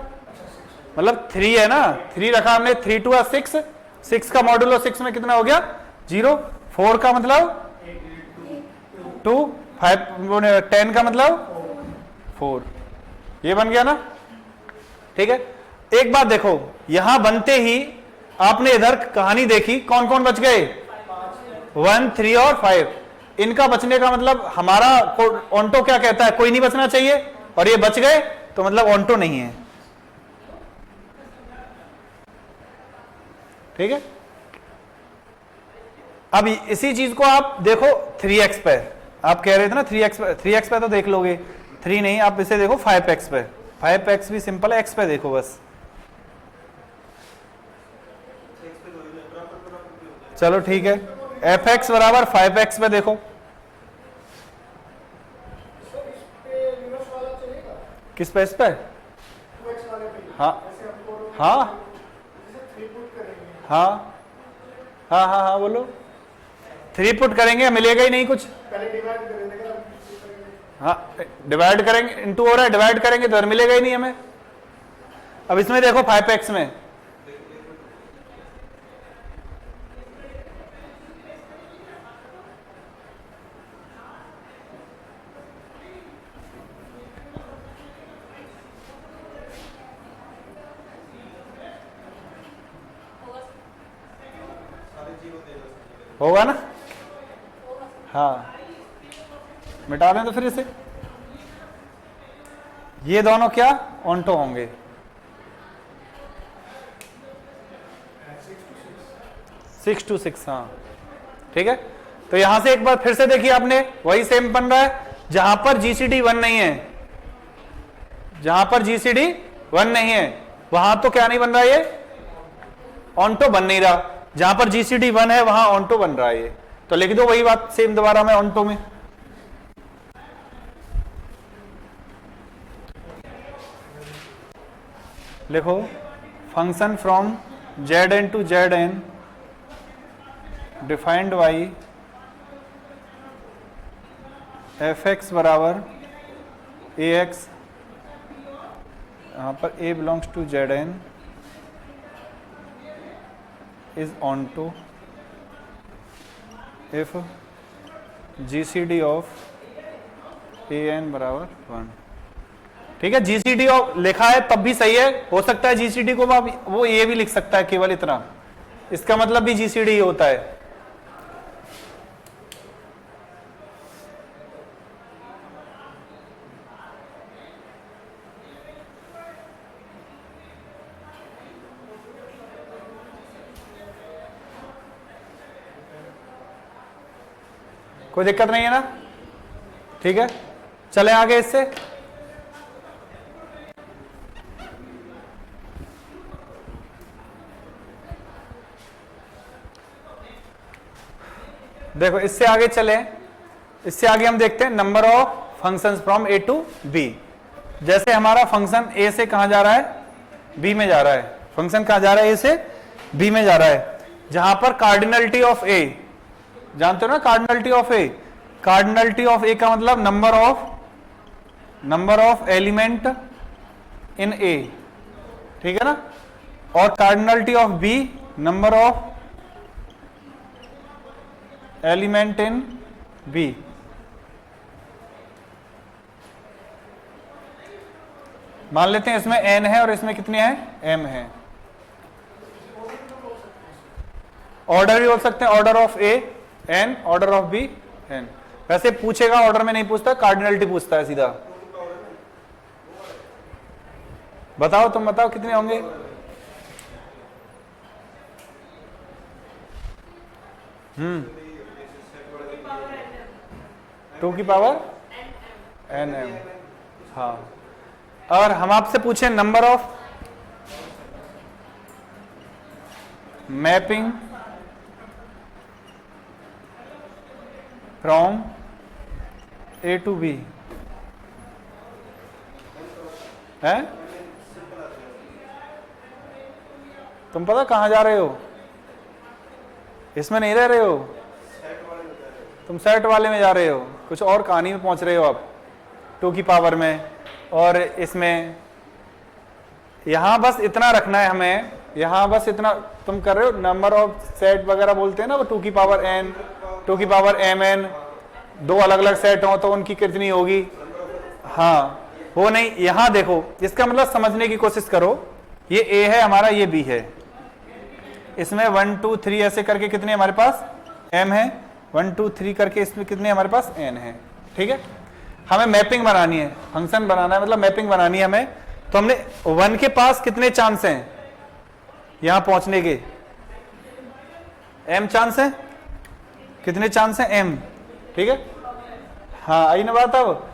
मतलब 3 है ना, 3 रखा हमने, 3 2 6, 6 का मॉड्यूलो 6 में कितना हो गया? 0। 4 का मतलब 2, 5 10 का मतलब 4, ये बन गया ना, ठीक है। एक बात देखो, यहां बनते ही आपने इधर कहानी देखी, कौन कौन बच गए? 1 3 और 5। इनका बचने का मतलब हमारा ऑन्टो क्या कहता है? कोई नहीं बचना चाहिए, और ये बच गए तो मतलब ऑन्टो नहीं है, ठीक है। अब इसी चीज को आप देखो 3x पे, आप कह रहे थे ना 3x पे तो देख लोगे, 3 नहीं, आप इसे देखो 5x पे। 5x भी सिंपल है, x पे देखो बस। चलो ठीक है, fx बराबर 5x पे देखो, किस पे? इस पे, हाँ हाँ हाँ हाँ हाँ हाँ बोलो। 3 पुट करेंगे, मिलेगा ही नहीं कुछ। हाँ डिवाइड करेंगे, इनटू हो रहा है, डिवाइड करेंगे तो मिलेगा ही नहीं हमें। अब इसमें देखो 5x में होगा ना, हाँ मिटा दें तो फिर इसे, ये दोनों क्या ऑन्टो होंगे? 6 to 6, हाँ ठीक है। तो यहां से एक बार फिर से देखिए, आपने वही सेम बन रहा है, जहां पर GCD 1 नहीं है, जहां पर GCD 1 नहीं है वहां तो क्या नहीं बन रहा है? ये ऑन्टो बन नहीं रहा। जहां पर GCD 1 है वहां ऑन्टो बन रहा है ये, तो लिख दो वही बात सेम दोबारा में ऑन्टो में। लिखो function from Zn to Zn defined by fx बराबर ax, यहां पर a belongs to Zn is onto if GCD of an बराबर 1, ठीक है। GCD ऑफ लिखा है तब भी सही है, हो सकता है GCD को वो ये भी लिख सकता है, केवल इतना, इसका मतलब भी GCD ही होता है। कोई दिक्कत नहीं है ना, ठीक है। चले आगे इससे, देखो इससे आगे चले, इससे आगे हम देखते हैं number of functions from A to B. जैसे हमारा फंक्शन ए से कहां जा रहा है? बी में जा रहा है। फंक्शन कहां जा रहा है? ए से बी में जा रहा है। जहां पर कार्डिनलिटी ऑफ ए, जानते हो ना cardinality of A? Cardinality of A का मतलब number of element in A, ठीक है ना। और cardinality of B number of element in B. मान लेते हैं इसमें n है और इसमें कितने हैं? m है। ऑर्डर भी बोल सकते हैं, order of A n, order of B n। वैसे पूछेगा, ऑर्डर में नहीं पूछता, कार्डिनलिटी पूछता है सीधा। बताओ, तुम बताओ कितने होंगे? टू की पावर n m, हाँ। और हम आपसे पूछे number of mapping from A to B है। तुम पता कहां जा रहे हो, इसमें नहीं रह रहे हो तुम, सेट वाले में जा रहे हो, कुछ और कहानी में पहुंच रहे हो आप, 2 की पावर में। और इसमें यहां बस इतना रखना है हमें, यहां बस इतना तुम कर रहे हो, नंबर ऑफ सेट वगैरह बोलते हैं ना वो 2 की पावर n, 2 की पावर mn, 2 अलग अलग सेट हो तो उनकी कितनी होगी। हाँ वो नहीं, यहां देखो, इसका मतलब समझने की कोशिश करो, ये a है हमारा, ये b है, इसमें 1 2 3 ऐसे करके कितने हमारे पास m है, 1 2 3 करके इसमें कितने हमारे पास n है। ठीक है, हमें मैपिंग बनानी है, फंक्शन बनाना है, मतलब मैपिंग बनानी है हमें। तो हमने 1 के पास कितने चांस हैं यहां पहुंचने के, m चांस है, कितने चांस हैं m। ठीक है, हाँ आई ना बात। अब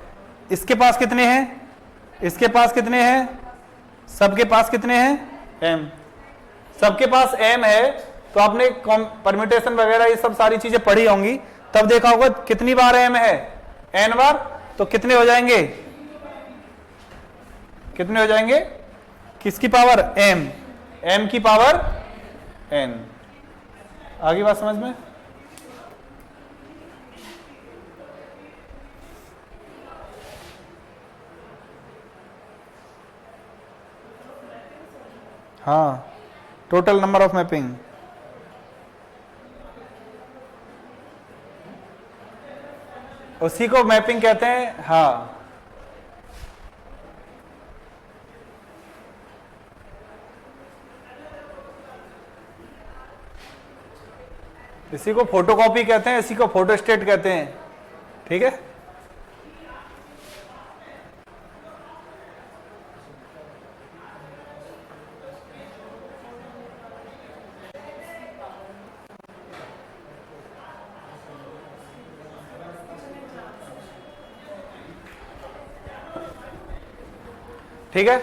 इसके पास कितने हैं, इसके पास कितने हैं, सबके पास कितने हैं m, सबके पास m है। तो आपने परम्यूटेशन वगैरह ये सब सारी चीजें पढ़ी होंगी, तब देखा होगा कितनी बार m है, n बार। तो कितने हो जाएंगे, कितने हो जाएंगे, किसकी पावर m, m की पावर n। आगे बात समझ में। हाँ, टोटल नंबर ऑफ मैपिंग। उसी को मैपिंग कहते हैं। हाँ इसी को फोटोकॉपी कहते हैं, इसी को फोटोस्टेट कहते हैं। ठीक है, ठीक है।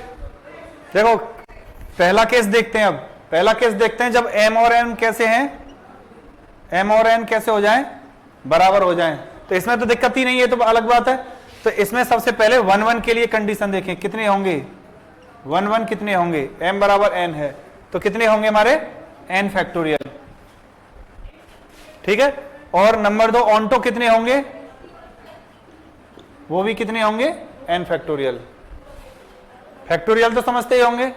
देखो पहला केस देखते हैं, अब पहला केस देखते हैं जब m और n कैसे हैं, m और n कैसे हो जाएं, बराबर हो जाएं। तो इसमें तो दिक्कत ही नहीं है, तो अलग बात है। तो इसमें सबसे पहले 1 1 के लिए कंडीशन देखें, कितने होंगे 1 1 कितने होंगे, m बराबर n है तो कितने होंगे हमारे n फैक्टोरियल। ठीक है, और नंबर 2 ऑन्टो कितने होंगे, वो भी कितने होंगे n फैक्टोरियल। फैक्टोरियल तो समझते ही होंगे।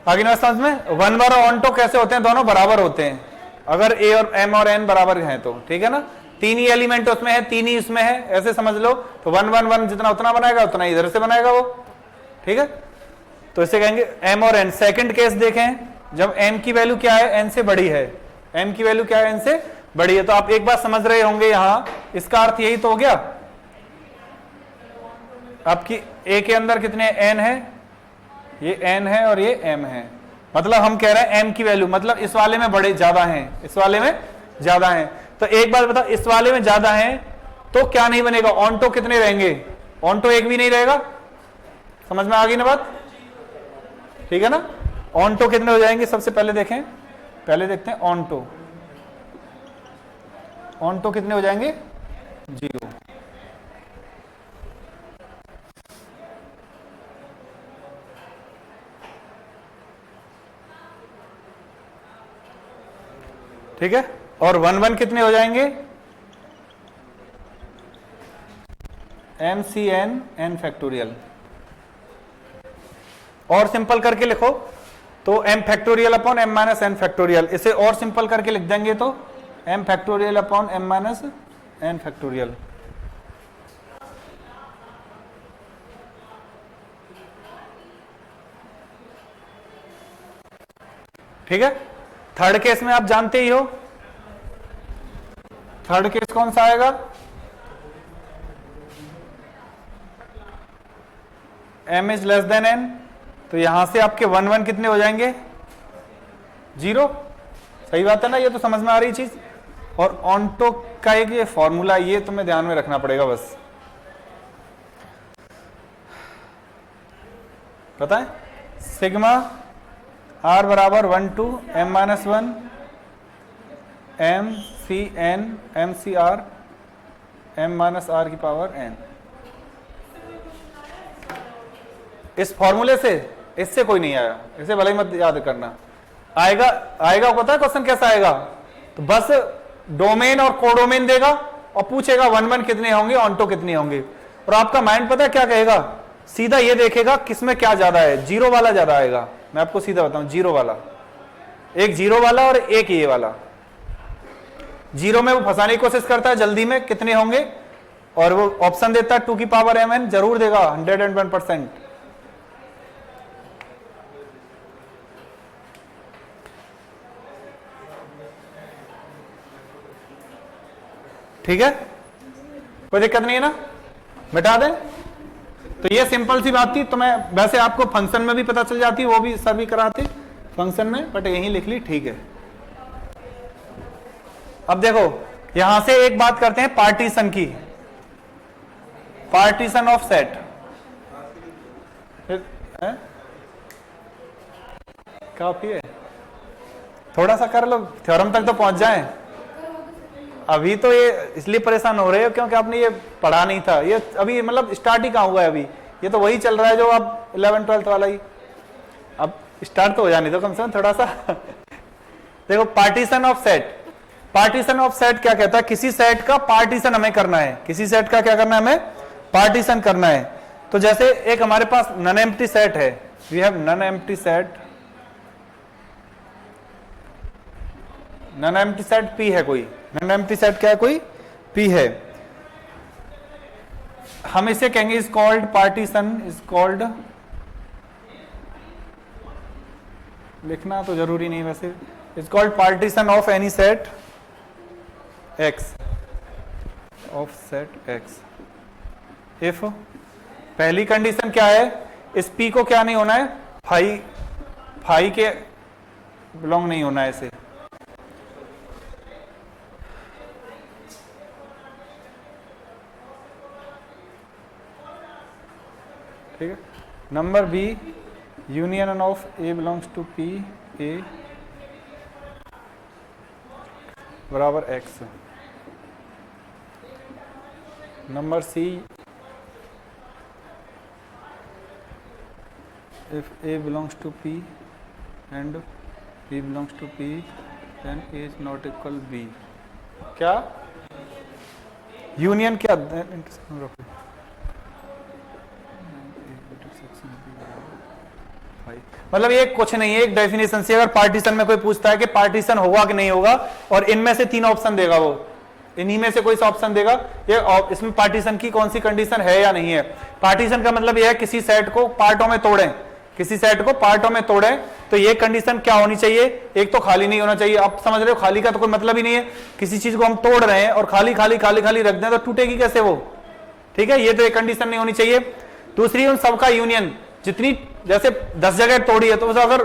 आगे ना समझ में, 1 बार और ऑन्टो कैसे होते हैं, दोनों बराबर होते हैं अगर a और m और n बराबर हैं तो। ठीक है ना, 3 ही एलिमेंट उसमें है, 3 ही इसमें है, ऐसे समझ लो। तो 1 1 1 जितना उतना बनाएगा उतना इधर से बनाएगा वो। ठीक है, तो इसे कहेंगे m और n। सेकंड केस देखें, जब m की वैल्यू क्या है, n से बड़ी है, m की वैल्यू क्या है, n से बड़ी है। तो आप एक बात समझ रहे होंगे यहां, इसका अर्थ यही तो हो गया, आपकी a के अंदर कितने n है, ये n है और ये m है। मतलब हम कह रहे हैं m की वैल्यू, मतलब इस वाले में बड़े ज्यादा हैं, इस वाले में ज्यादा हैं। तो एक बात बताओ, इस वाले में ज्यादा हैं तो क्या नहीं बनेगा, ऑन्टो कितने रहेंगे, ऑन्टो एक भी नहीं रहेगा। समझ में आ गई ना बात, ठीक है ना। ऑन्टो कितने हो जाएंगे, सबसे पहले देखें, पहले देखते हैं ऑन्टो, ऑन्टो कितने हो जाएंगे 0। ठीक है, और 1 1 कितने हो जाएंगे, MCN n फैक्टोरियल। और सिंपल करके लिखो तो m factorial upon m minus n factorial. इसे और सिंपल करके लिख देंगे तो m factorial upon m minus n factorial. ठीक है, थर्ड केस में आप जानते ही हो, थर्ड केस कौन सा आएगा, m is less then n। तो यहां से आपके 1 1 कितने हो जाएंगे 0। सही बात है ना, ये तो समझ में आ रही चीज। और ऑन्टो का एक ये फॉर्मूला, ये तुम्हें ध्यान में रखना पड़ेगा बस, पता है, सिग्मा आर बराबर 1 to m-1 mcn mcr m-r की पावर n। इस फॉर्मूले से, इससे कोई नहीं आया, इसे भले ही मत याद करना, आएगा आएगा पता है क्वेश्चन कैसा आएगा, तो बस डोमेन और कोडोमेन देगा और पूछेगा 1-1 कितने होंगे, ऑन्टो कितने होंगे, और आपका माइंड पता है क्या कहेगा, सीधा ये देखेगा किसमें क्या ज्यादा है, जीरो वाला ज्यादा आएगा। मैं आपको सीधा बताऊं, जीरो वाला, एक जीरो वाला और एक ये वाला। जीरो में वो फंसाने की कोशिश करता है जल्दी में कितने होंगे, और वो ऑप्शन देता है 2 की पावर mn, जरूर देगा 101%। ठीक है, कोई दिक्कत नहीं है ना, मिटा दें। तो ये सिंपल सी बात थी, तो मैं वैसे आपको फंक्शन में भी पता चल जाती, वो भी सर भी कराते फंक्शन में, बट यहीं लिख ली, ठीक है। अब देखो यहां से एक बात करते हैं पार्टीशन की, पार्टीशन ऑफ सेट। काफी है, थोड़ा सा कर लो, थ्योरम तक तो पहुंच जाए। अभी तो ये इसलिए परेशान हो रहे हो क्योंकि आपने ये पढ़ा नहीं था, ये अभी मतलब स्टार्ट ही कहाँ हुआ है, अभी ये तो वही चल रहा है जो अब 11th-12th वाला ही, अब स्टार्ट तो हो जाने दो कम से कम थोड़ा सा। देखो partition of set, partition of set क्या कहता है, किसी सेट का पार्टीशन हमें करना है, किसी सेट का क्या करना है, हमें पार्टीशन करना है। तो जैसे एक हमारे पास नन एम्प्टी सेट है, we have non empty set, non empty set P है कोई, नन एम्प्टी सेट क्या है कोई, P है, हम इसे कहेंगे is called partition, is called, लिखना तो जरूरी नहीं वैसे, is called partition of any set X, of set X, if पहली कंडीशन क्या है, इस P को क्या नहीं होना है, फाई के बिलोंग नहीं होना है इसे, ठीक है। Number B, union of A belongs to P, A बराबर X। Number C, if A belongs to P and B belongs to P, then A is not equal B। क्या यूनियन क्या, मतलब ये कुछ नहीं है, एक डेफिनेशन से अगर पार्टीशन में कोई पूछता है कि पार्टीशन होगा कि नहीं होगा, और इनमें से 3 ऑप्शन देगा, वो इन्हीं में से कोई सा ऑप्शन देगा, ये इसमें पार्टीशन की कौन सी कंडीशन है या नहीं है। पार्टीशन का मतलब यह है किसी सेट को पार्टों में तोड़ें, किसी सेट को पार्टों में तोड़ें, तो ये कंडीशन क्या होनी चाहिए, एक तो खाली नहीं होना चाहिए। आप समझ रहे हो, खाली का तो कोई मतलब ही नहीं है, किसी चीज को हम तोड़ रहे हैं और खाली खाली खाली खाली रख दें तो टूटेगी कैसे वो, ठीक है, ये तो एक कंडीशन नहीं होनी चाहिए। दूसरी, उन सबका यूनियन, जितनी जैसे 10 जगह तोड़ी है तो अगर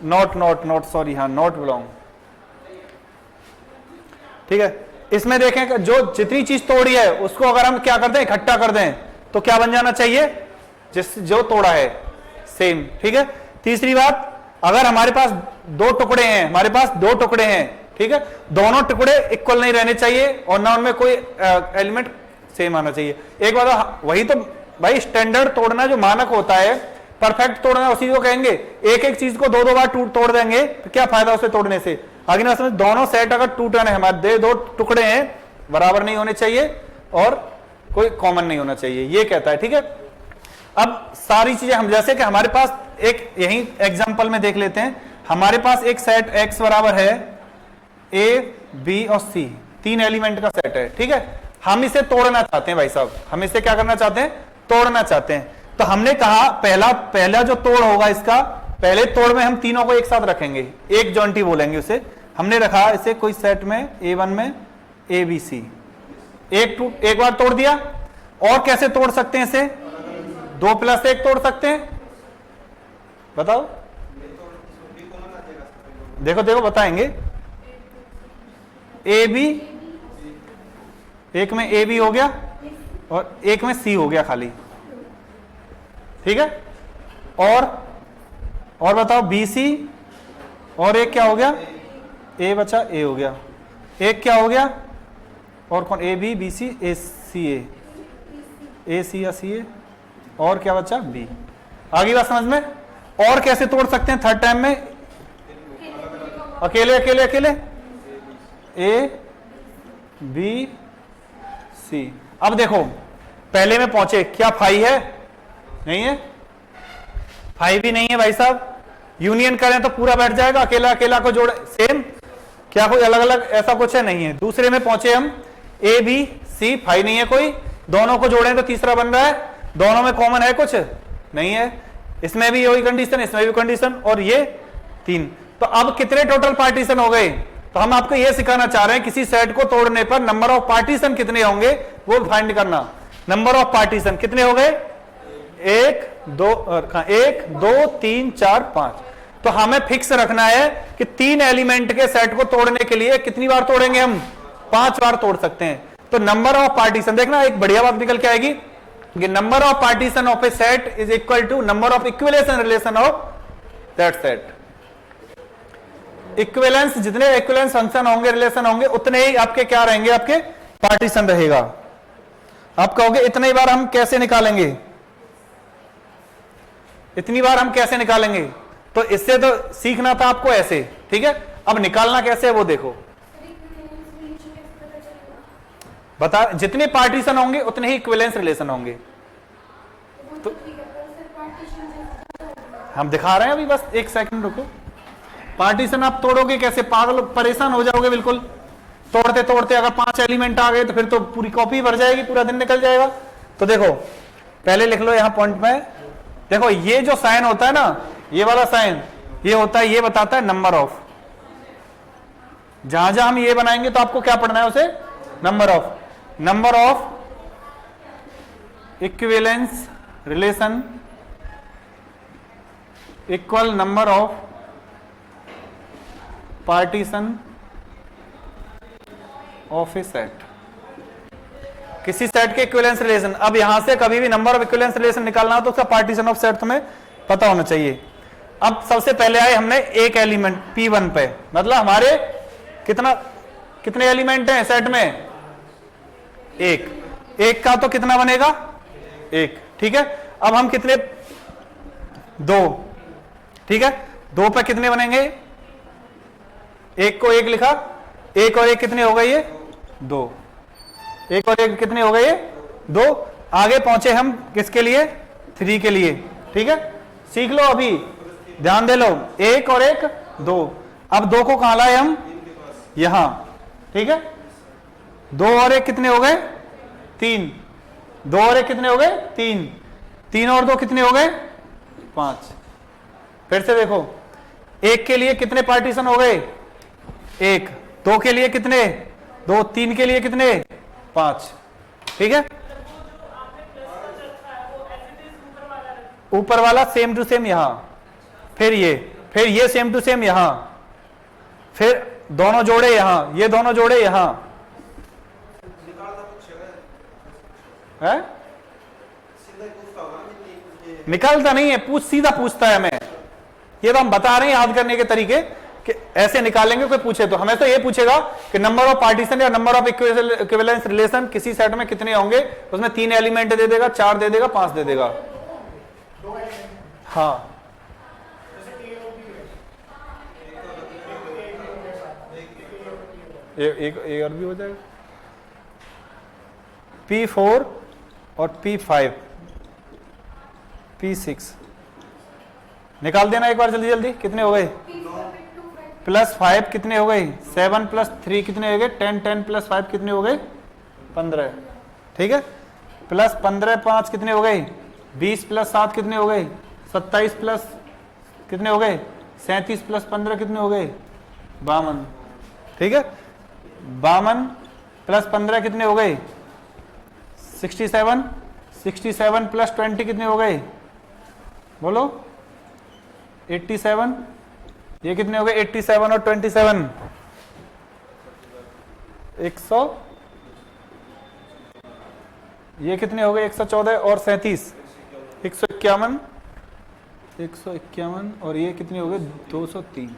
नॉट सॉरी, हाँ नॉट बिलोंग, ठीक है। इसमें देखें कि जो जितनी चीज तोड़ी है उसको अगर हम क्या कर दें, इकट्ठा कर दें, तो क्या बन जाना चाहिए, जिस जो तोड़ा है सेम, ठीक है। तीसरी बात, अगर हमारे पास 2 टुकड़े हैं, हमारे पास 2 टुकड़े हैं, ठीक है, दोनों टुकड़े इक्वल नहीं रहने चाहिए और ना उनमें कोई एलिमेंट सेम आना चाहिए। एक बात वही तो भाई स्टैंडर्ड तोड़ना जो मानक होता है, परफेक्ट तोड़ना उसी को कहेंगे। एक एक चीज को 2-2 बार तोड़ देंगे तो क्या फायदा उसे तोड़ने से, आगे ना समझ। दोनों सेट अगर टूटन है, हमारे 2 टुकड़े हैं, बराबर नहीं होने चाहिए और कोई कॉमन नहीं होना चाहिए, ये कहता है, ठीक है। अब सारी चीजें हम जैसे कि हमारे पास एक यही एग्जांपल में देख लेते हैं, हमारे पास एक सेट X बराबर है A, B और C, 3 एलिमेंट का सेट है, ठीक है। हम इसे तोड़ना चाहते हैं भाई साहब, हम इसे क्या करना चाहते हैं, तोड़ना चाहते हैं। तो हमने कहा पहला जो तोड़ होगा इसका, पहले तोड़ में हम तीनों को एक साथ रखेंगे, एक जॉइंटी बोलेंगे उसे। हमने रखा इसे कोई सेट में A1 में ABC, एक बार तोड़ दिया। और कैसे तोड़ सकते हैं इसे, 2 + 1 तोड़ सकते हैं, बताओ, देखो बताएंगे। ए बी, एक में ए बी हो गया और एक में सी हो गया खाली, ठीक है। और बताओ बी सी, और एक क्या हो गया, ए बचा, ए हो गया, एक क्या हो गया, और कौन, ए बी बी सी ए सी, ए सी या सी ए, और क्या बचा, बी। आगे बात समझ में। और कैसे तोड़ सकते हैं थर्ड टाइम में, अकेले अकेले अकेले, ए बी सी। अब देखो पहले में पहुंचे, क्या 5 है, नहीं है, 5 भी नहीं है भाई साहब। यूनियन करें तो पूरा बैठ जाएगा, अकेला अकेला को जोड़े सेम, क्या कोई अलग अलग ऐसा कुछ है, नहीं है। दूसरे में पहुंचे हम, ए बी सी, 5 नहीं है कोई, दोनों को जोड़ें तो तीसरा बन रहा है, दोनों में कॉमन है कुछ, नहीं है, इसमें भी वही कंडीशन, इसमें भी कंडीशन, और ये 3। तो अब कितने टोटल पार्टीशन हो गए, तो हम आपको यह सिखाना चाह रहे हैं किसी सेट को तोड़ने पर नंबर ऑफ पार्टीशन कितने होंगे वो फाइंड करना। नंबर ऑफ पार्टीशन कितने हो गए, 1 2 3 4 5। तो हमें फिक्स रखना है कि 3 एलिमेंट के सेट को तोड़ने के लिए कितनी बार तोड़ेंगे हम, 5 बार तोड़ सकते हैं। तो नंबर ऑफ पार्टीशन देखना, एक बढ़िया बात निकल के आएगी कि number of partition of a set is equal to number of equivalence relation of that set. Equivalence, जितने इक्विवेलेंस फंक्शन होंगे, रिलेशन होंगे, उतने ही आपके क्या रहेंगे, आपके पार्टीशन रहेगा। आप कहोगे इतनी बार हम कैसे निकालेंगे, इतनी बार हम कैसे निकालेंगे, तो इससे तो सीखना था आपको ऐसे, ठीक है। अब निकालना कैसे है वो देखो, बता, जितने पार्टीशन होंगे उतने ही इक्विवेलेंस रिलेशन होंगे। तो हम दिखा रहे हैं अभी, बस एक सेकंड रुको। पार्टीशन आप तोड़ोगे कैसे, पागल परेशान हो जाओगे बिल्कुल, तोड़ते तोड़ते अगर 5 एलिमेंट आ गए तो फिर तो पूरी कॉपी भर जाएगी, पूरा दिन निकल जाएगा। तो देखो पहले लिख लो यहां पॉइंट में, देखो ये जो साइन होता है ना, ये वाला साइन, ये होता है, ये बताता है नंबर ऑफ। जहां जहां हम ये बनाएंगे तो आपको क्या पढ़ना है उसे, number of equivalence relation equal number of partition of a set. किसी सेट के इक्विवेलेंस रिलेशन, अब यहां से कभी भी नंबर ऑफ इक्विवेलेंस रिलेशन निकालना हो तो उसका पार्टीशन ऑफ सेट तुम्हें पता होना चाहिए। अब सबसे पहले आए हमने एक एलिमेंट P1 पे, मतलब हमारे कितने एलिमेंट हैं सेट में, एक का तो कितना बनेगा, 1, ठीक है। अब हम कितने, 2, ठीक है, 2 पे कितने बनेंगे, 1 को 1 लिखा, 1 और 1 कितने हो गए, ये 2, 1 और 1 कितने हो गए, ये 2। आगे पहुंचे हम किसके लिए, 3 के लिए, ठीक है। सीख लो अभी, ध्यान दे लो, 1 और 1 2। अब 2 को कहां लाए हम, यहां, ठीक है। 2 और 1 कितने हो गए, 3, 2 और 1 कितने हो गए, 3, 3 और 2 कितने हो गए, 5। फिर से देखो, 1 के लिए कितने पार्टीशन हो गए, 1, 2 के लिए कितने, 2, 3 के लिए कितने, 5, ठीक है। ऊपर वाला सेम टू सेम यहां, फिर ये सेम टू सेम यहां, फिर दोनों जोड़े यहां, ये दोनों जोड़े यहां है, निकालता नहीं है, सीधा पूछता है हमें। ये तो हम बता रहे हैं याद करने के तरीके कि ऐसे निकालेंगे, कोई पूछे तो हमें तो ये पूछेगा कि नंबर ऑफ पार्टीशन या नंबर ऑफ इक्विवेलेंस रिलेशन किसी सेट में कितने होंगे, उसमें 3 एलिमेंट दे देगा, 4 दे देगा, 5 दे देगा। हाँ, एक और भी हो जाएगा, P4 और P5 P6 निकाल देना एक बार जल्दी जल्दी। कितने हो गए, +5 कितने हो गए, 7 + 3 कितने हो गए, 10, 10 + 5 कितने हो गए, 15, ठीक है। +15 5 कितने हो गए, 20 + 7 कितने हो गए, 27 प्लस कितने हो गए, 37 + 15 कितने हो गए, 52, ठीक है। 52 + 15 कितने हो गए, 67, 67 + 20 कितने हो गए, बोलो 87, ये कितने हो गए, 87 और 27, 100, ये कितने हो गए 114 और 37, 151, 151 और ये कितनी हो गई 203।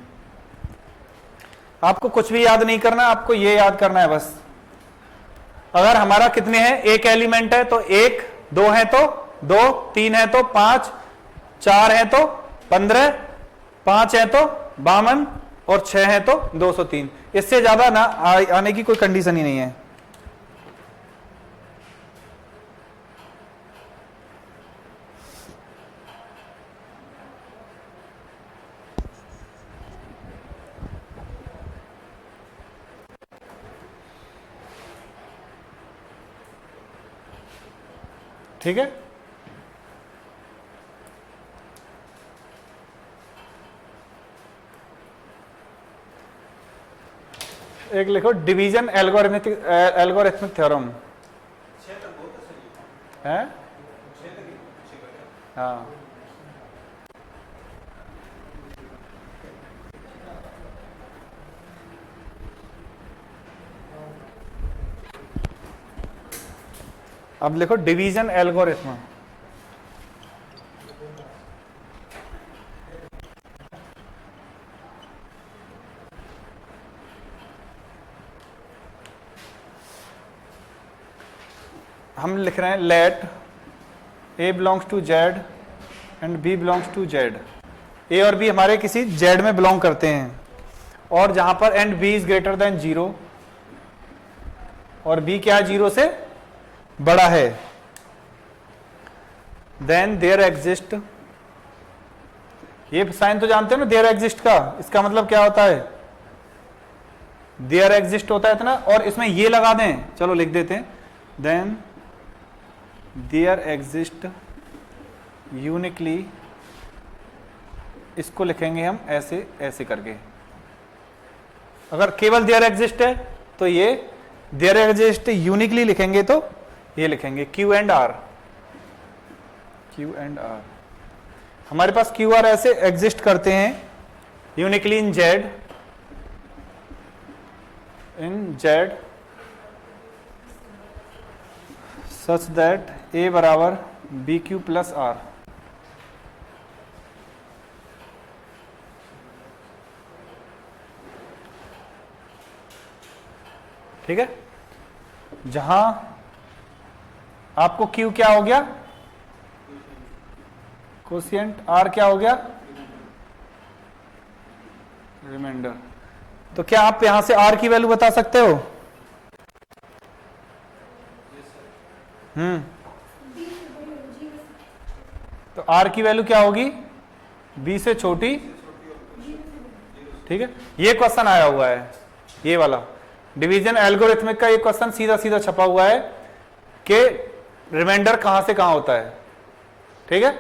आपको कुछ भी याद नहीं करना, आपको ये याद करना है बस। अगर हमारा कितने हैं, एक एलिमेंट है तो 1, 2 है तो 2, 3 है तो 5, 4 है तो 15, 5 है तो 52 और 6 है तो 203। इससे ज्यादा ना आने की कोई कंडीशन ही नहीं है। ठीक है, एक लिखो डिवीजन एल्गोरिथमिक थ्योरम है। हाँ, अब लिखो डिवीजन एल्गोरिथम। हम लिख रहे हैं let A belongs to Z and B belongs to Z. A और बी हमारे किसी जेड में बिलोंग करते हैं, और जहां पर and B is greater than 0 और बी क्या है 0 से बड़ा है, देन देयर एग्जिस्ट, ये साइन तो जानते हो ना देयर एग्जिस्ट का, इसका मतलब क्या होता है, देयर एग्जिस्ट होता है इतना, और इसमें ये लगा दें, चलो लिख देते हैं, देन देयर एग्जिस्ट यूनिकली, इसको लिखेंगे हम ऐसे ऐसे करके। अगर केवल देयर एग्जिस्ट है तो ये देयर एग्जिस्ट यूनिकली लिखेंगे तो ये लिखेंगे Q and R. Q and R हमारे पास क्यू आर ऐसे एग्जिस्ट करते हैं uniquely in Z such that A बराबर बी क्यू प्लस आर। ठीक है, जहां आपको Q क्या हो गया, कोशिएंट, R क्या हो गया, रिमाइंडर। तो क्या आप यहां से R की वैल्यू बता सकते हो? तो R की वैल्यू क्या होगी, B से छोटी। ठीक है, ये क्वेश्चन आया हुआ है, ये वाला डिवीजन एल्गोरिथमिक का एक क्वेश्चन सीधा सीधा छपा हुआ है कि रिमाइंडर कहां से कहां होता है। ठीक है,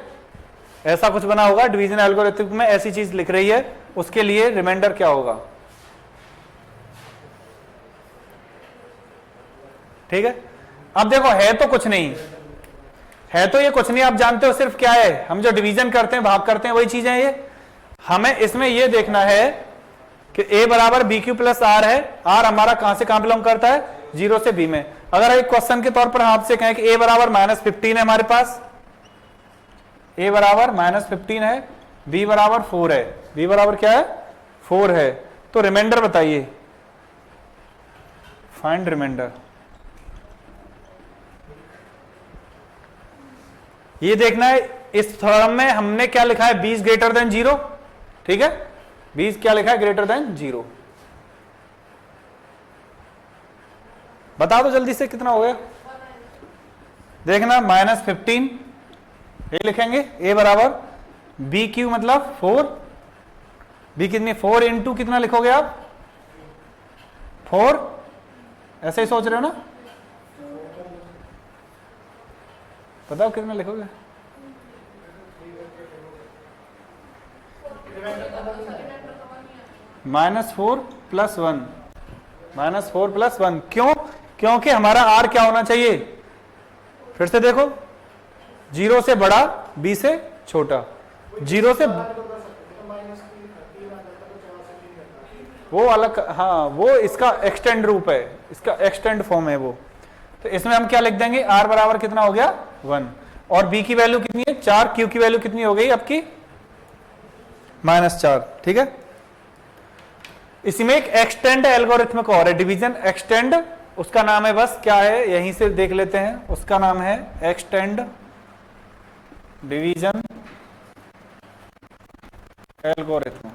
ऐसा कुछ बना होगा डिवीजन एल्गोरिथमिक में, ऐसी चीज लिख रही है, उसके लिए रिमाइंडर क्या होगा। ठीक है, अब देखो है तो कुछ नहीं, है तो ये कुछ नहीं, आप जानते हो सिर्फ क्या है, हम जो डिवीजन करते हैं भाग करते हैं वही चीजें ये। हमें इसमें ये देखना है कि a बराबर बी क्यू प्लस आर है, r हमारा कहां से कहां बिलोंग करता है, 0 से b में। अगर एक क्वेश्चन के तौर पर हम आपसे कहें कि a बराबर -15 है, हमारे पास a बराबर -15 है, b बराबर 4 है, b बराबर क्या है 4 है, तो रिमाइंडर बताइए, फाइंड रिमाइंडर। ये देखना है इस थ्योरम में हमने क्या लिखा है, b इज ग्रेटर देन 0। ठीक है, b क्या लिखा है, ग्रेटर देन 0। बता दो जल्दी से कितना हो गया, देखना -15 ये लिखेंगे, a बराबर बी क्यू मतलब 4, b कितनी 4 इंटू कितना लिखोगे आप 4, ऐसे ही सोच रहे हो ना, बताओ कितना लिखोगे, -4 + 1, -4 + 1। क्यों? क्योंकि हमारा r क्या होना चाहिए, फिर से देखो, 0 से बड़ा b से छोटा, 0 से वो अलग, हाँ वो इसका एक्सटेंड रूप है, इसका एक्सटेंड फॉर्म है वो। तो इसमें हम क्या लिख देंगे, r बराबर कितना हो गया 1, और b की वैल्यू कितनी है 4, q की वैल्यू कितनी हो गई आपकी -4, ठीक है। इसी में एक एक्सटेंड एल्गोरिथम और है, डिवीजन एक्सटेंड, उसका नाम है बस क्या है, यहीं से देख लेते हैं, उसका नाम है एक्सटेंड डिवीजन एल्गोरिथम।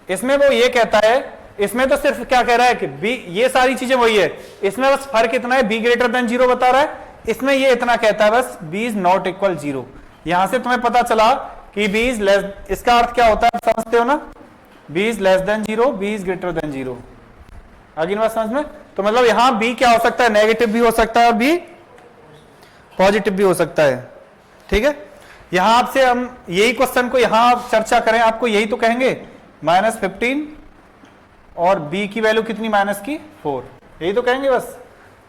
इसमें वो ये कहता है, इसमें तो सिर्फ क्या कह रहा है कि बी, ये सारी चीजें वही है, इसमें बस फर्क इतना है बी ग्रेटर देन 0 बता रहा है, इसमें ये इतना कहता है बस बी इज नॉट इक्वल 0। यहां से तुम्हें पता चला कि बी इज लेस, इसका अर्थ क्या होता है समझते हो ना, B is less than 0, B is greater than 0। आगे बात समझ में? तो मतलब यहां बी क्या हो सकता है, नेगेटिव भी हो सकता है और बी पॉजिटिव भी हो सकता है, ठीक है। यहां आपसे हम यही क्वेश्चन को यहां चर्चा करें, आपको यही तो कहेंगे -15 और b की वैल्यू कितनी -4, यही तो कहेंगे बस।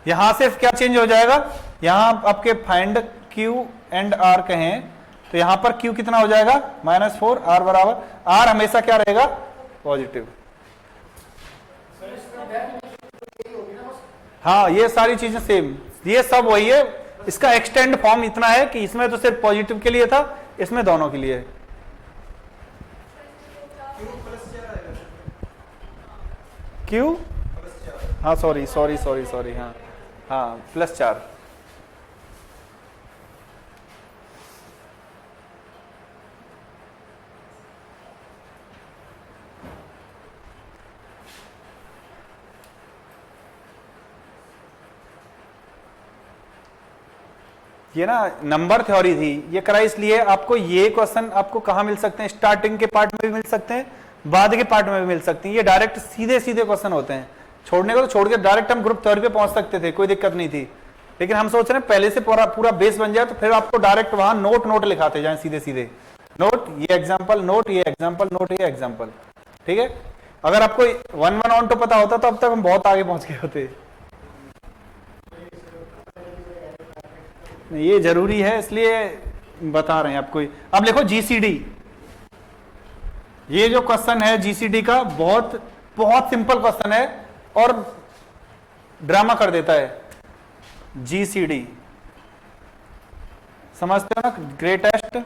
यहां से क्या चेंज हो जाएगा, यहां आपके फाइंड q एंड r कहें तो यहां पर q कितना हो जाएगा -4, r बराबर, r हमेशा क्या रहेगा पॉजिटिव। हाँ ये सारी चीजें सेम, ये सब वही है, इसका एक्सटेंड फॉर्म इतना है कि इसमें तो सिर्फ पॉजिटिव के लिए था, इसमें दोनों के लिए। क्यू, हाँ सॉरी, हाँ हाँ +4। ये ना नंबर थ्योरी थी, ये करा इसलिए आपको, ये क्वेश्चन आपको कहाँ मिल सकते हैं, स्टार्टिंग के पार्ट में भी मिल सकते हैं, बाद के पार्ट में भी मिल सकती है। ये डायरेक्ट सीधे सीधे क्वेश्चन होते हैं, छोड़ने को तो छोड़ के डायरेक्ट हम ग्रुप थ्योरी पे पहुंच सकते थे, कोई दिक्कत नहीं थी, लेकिन हम सोच रहे हैं पहले से पूरा बेस बन जाए, तो फिर आपको डायरेक्ट वहां नोट लिखाते जाए सीधे सीधे, नोट ये एग्जाम्पल, नोट ये एग्जाम्पल, नोट ये एग्जाम्पल, ठीक है। अगर आपको 1 ऑन टू पता होता तो अब तक हम बहुत आगे पहुंच गए होते। ये जरूरी है इसलिए बता रहे हैं आपको। अब लिखो जीसीडी, ये जो क्वेश्चन है जीसीडी का बहुत बहुत सिंपल क्वेश्चन है और ड्रामा कर देता है। जीसीडी समझते हो ना, ग्रेटेस्ट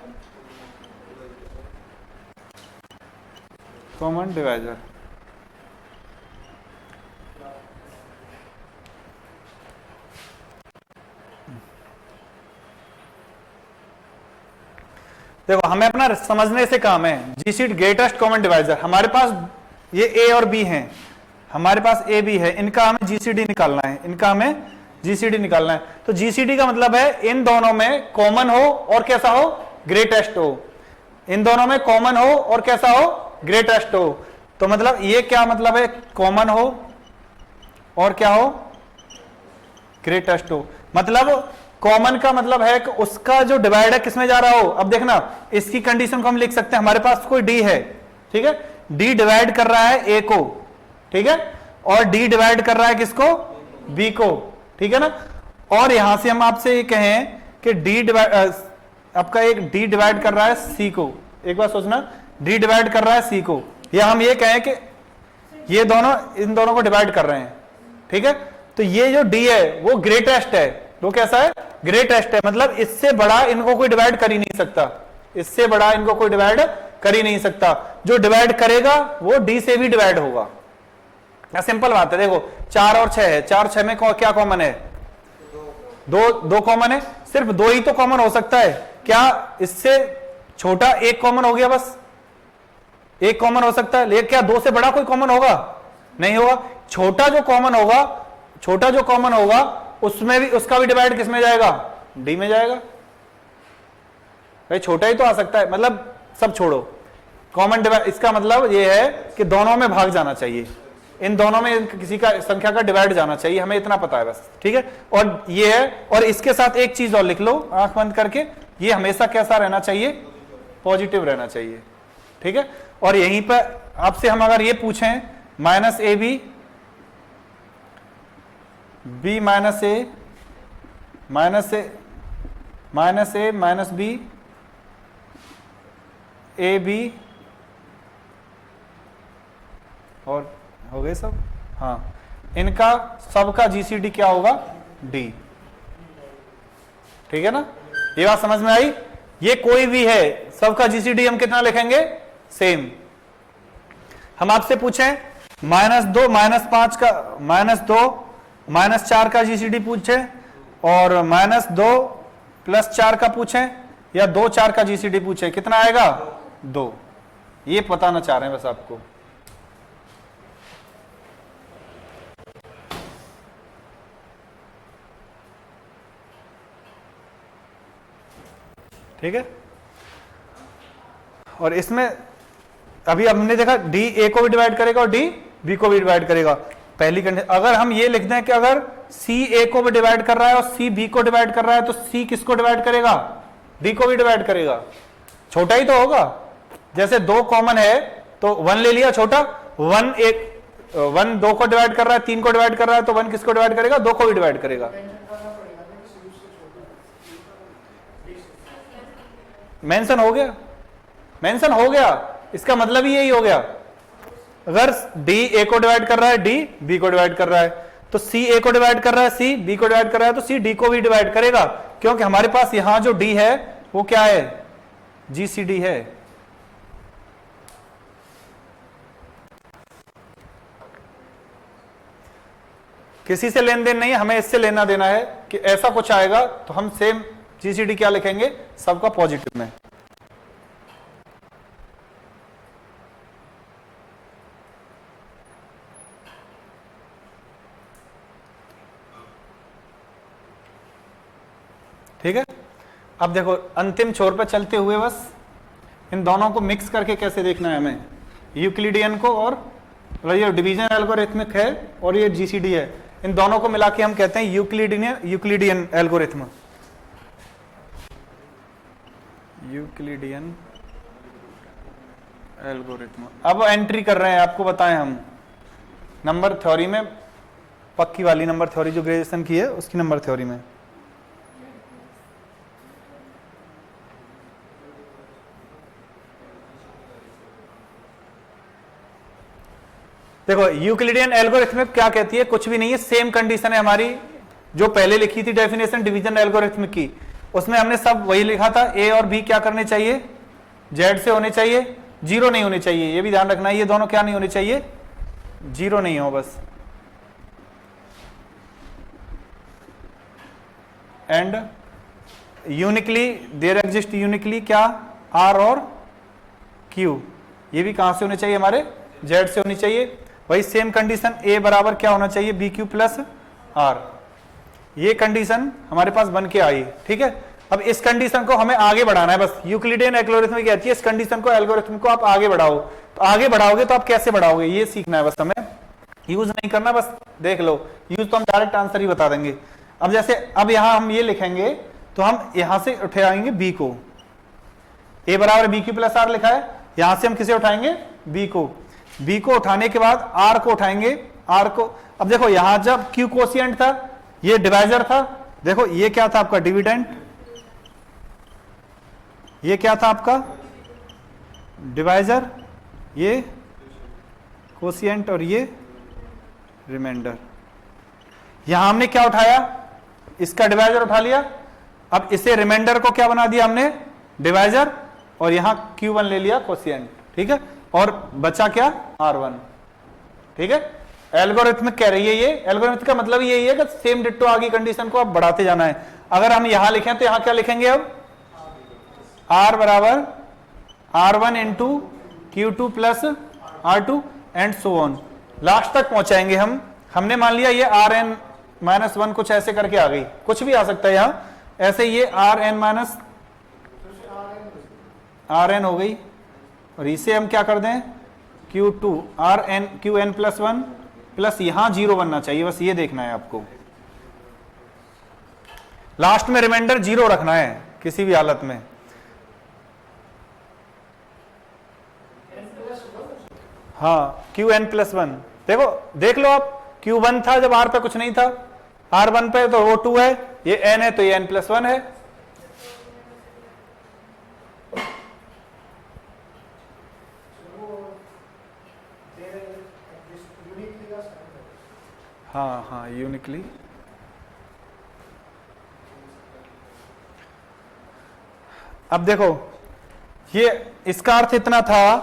कॉमन डिवाइजर। देखो हमें अपना समझने से काम है, जीसीडी ग्रेटेस्ट कॉमन डिवाइजर, हमारे पास ये ए और बी हैं, हमारे पास ए बी है, इनका हमें जीसीडी निकालना है, इनका हमें जीसीडी निकालना है। तो जीसीडी का मतलब है इन दोनों में कॉमन हो और कैसा हो, ग्रेटेस्ट हो, इन दोनों में कॉमन हो और कैसा हो, ग्रेटेस्ट हो। तो मतलब ये क्या मतलब है, कॉमन हो और क्या हो, ग्रेटेस्ट हो। मतलब कॉमन का मतलब है कि उसका जो डिवाइड है किसमें जा रहा हो। अब देखना इसकी कंडीशन को हम लिख सकते हैं, हमारे पास कोई डी है, ठीक है, डी डिवाइड कर रहा है ए को, ठीक है, और डी डिवाइड कर रहा है किसको, बी को, ठीक है ना। और यहां से हम आपसे ये कहें कि डी डिवाइड, आपका एक डी डिवाइड कर रहा है सी को, एक बार सोचना, डी डिवाइड कर रहा है सी को, या हम ये कहें कि ये दोनों इन दोनों को डिवाइड कर रहे हैं, ठीक है। तो ये जो डी है वो ग्रेटेस्ट है, वो कैसा है, ग्रेटेस्ट है, मतलब इससे बड़ा इनको कोई डिवाइड कर ही नहीं सकता, इससे बड़ा इनको कोई डिवाइड कर ही नहीं सकता। जो डिवाइड करेगा वो डी से भी डिवाइड होगा। सिंपल बात है, देखो 4 और 6 है, 4 6 में क्या कॉमन है, दो कॉमन है, सिर्फ 2 ही तो कॉमन हो सकता है। क्या इससे छोटा एक कॉमन हो गया, बस एक कॉमन हो सकता है, लेकिन क्या 2 से बड़ा कोई कॉमन होगा, नहीं होगा। छोटा जो कॉमन होगा उसमें भी, उसका भी डिवाइड किस में जाएगा, डी में जाएगा। भाई छोटा ही तो आ सकता है, मतलब सब छोड़ो, कॉमन डिवाइड, इसका मतलब ये है कि दोनों में भाग जाना चाहिए, इन दोनों में किसी का संख्या का डिवाइड जाना चाहिए, हमें इतना पता है बस, ठीक है। और ये है, और इसके साथ एक चीज और लिख लो आंख बंद करके, ये हमेशा कैसा रहना चाहिए, पॉजिटिव रहना चाहिए, ठीक है। और यहीं पर आपसे हम अगर ये पूछें -ab b minus A minus B A B और हो गए सब। हाँ, इनका सबका जीसीडी क्या होगा, डी। ठीक है ना, ये बात समझ में आई। ये कोई भी है, सबका जीसीडी हम कितना लिखेंगे, सेम। हम आपसे पूछें -2 -5 का, -2 -4 का जीसीडी पूछे, और -2 + 4 का पूछें, या 2 4 का जीसीडी पूछे, कितना आएगा, 2। ये बताना चाह रहे हैं बस आपको। ठीक है, और इसमें अभी हमने देखा डी ए को भी डिवाइड करेगा और डी बी को भी डिवाइड करेगा। पहली कंडीशन, अगर हम ये लिख दें कि अगर सी ए को भी डिवाइड कर रहा है और सी बी को डिवाइड कर रहा है, तो सी किसको डिवाइड करेगा, डी को भी डिवाइड करेगा। छोटा ही तो होगा, जैसे 2 कॉमन है तो 1 ले लिया छोटा, 1 2 को डिवाइड कर रहा है, 3 को डिवाइड कर रहा है, तो 1 किसको डिवाइड करेगा, 2 को भी डिवाइड करेगा। मेंशन हो गया, मेंशन हो गया, इसका मतलब ही यही हो गया। अगर डी ए को डिवाइड कर रहा है, डी बी को डिवाइड कर रहा है, तो सी ए को डिवाइड कर रहा है, सी बी को डिवाइड कर रहा है, तो सी डी को भी डिवाइड करेगा, क्योंकि हमारे पास यहां जो डी है वो क्या है, जीसीडी है। किसी से लेन देन नहीं है, हमें इससे लेना देना है कि ऐसा कुछ आएगा तो हम सेम जीसीडी क्या लिखेंगे, सबका पॉजिटिव में। ठीक है, अब देखो अंतिम छोर पर चलते हुए बस इन दोनों को मिक्स करके कैसे देखना है हमें, यूक्लिडियन को, और ये डिवीजन एल्गोरिथमिक है और ये जीसीडी है, इन दोनों को मिला के हम कहते हैं यूक्लिडियन एल्गोरिथम। Euclidean algorithm. अब एंट्री कर रहे हैं, आपको बताएं हम नंबर थ्योरी में, पक्की वाली नंबर थ्योरी जो ग्रेजुएशन की है उसकी नंबर थ्योरी में। देखो यूक्लिडियन एल्गोरिथम क्या कहती है, कुछ भी नहीं है, सेम कंडीशन है हमारी जो पहले लिखी थी डेफिनेशन डिवीजन एल्गोरिथम की, उसमें हमने सब वही लिखा था। ए और बी क्या करने चाहिए, जेड से होने चाहिए, 0 नहीं होने चाहिए, ये भी ध्यान रखना है, ये दोनों क्या नहीं होने चाहिए, 0 नहीं हो बस। And uniquely there exist uniquely क्या, आर और क्यू, ये भी कहां से होने चाहिए, हमारे जेड से होनी चाहिए। वही सेम कंडीशन ए बराबर क्या होना चाहिए, बी क्यू प्लस आर, ये कंडीशन हमारे पास बन के आई। ठीक है, अब इस कंडीशन को हमें आगे बढ़ाना है, बस यूक्लिडियन एल्गोरिथम में कहती है इस कंडीशन को, एल्गोरिथम को आप आगे बढ़ाओ, तो आगे बढ़ाओगे तो आप कैसे बढ़ाओगे ये सीखना है, बस हमें यूज नहीं करना, बस देख लो, यूज तो हम डायरेक्ट आंसर ही बता देंगे। अब जैसे अब यहां हम ये लिखेंगे तो हम यहां से उठाएंगे बी को, ए बराबर बी क्यू प्लस आर लिखा है, यहां से हम किसे उठाएंगे, बी को, बी को उठाने के बाद आर को उठाएंगे, आर को। अब देखो यहां जब क्यू कोशिएंट था, ये डिवाइजर था, देखो ये क्या था आपका डिविडेंड, ये क्या था आपका डिवाइजर, ये कोशिएंट और ये रिमाइंडर। यहां हमने क्या उठाया, इसका डिवाइजर उठा लिया, अब इसे रिमाइंडर को क्या बना दिया हमने, डिवाइजर, और यहां Q1 ले लिया कोशिएंट। ठीक है, और बचा क्या, R1। ठीक है, एल्गोरिथमिक कह रही है ये, एल्गोरिथमिक का मतलब यही है कि सेम डिट्टो आगे कंडीशन को आप बढ़ाते जाना है। अगर हम यहां लिखें तो यहां क्या लिखेंगे, अब R बराबर R1 into Q2 plus R2 and so on, last तक पहुंचाएंगे हम। हमने मान लिया ये Rn-1 कुछ ऐसे करके आ गई, कुछ भी आ सकता है यहां, ऐसे ये Rn हो गई, और इसे हम क्या कर दें, Q2 Qn प्लस 1 प्लस यहां 0 बनना चाहिए, बस ये देखना है आपको, लास्ट में रिमाइंडर 0 रखना है किसी भी हालत में। हाँ Qn प्लस 1, देखो देख लो आप, Q1 था जब R पे कुछ नहीं था, R1 पे तो वो 2 है, ये N है तो ये N प्लस 1 है। हाँ हाँ यूनिकली। अब देखो ये इसका अर्थ इतना था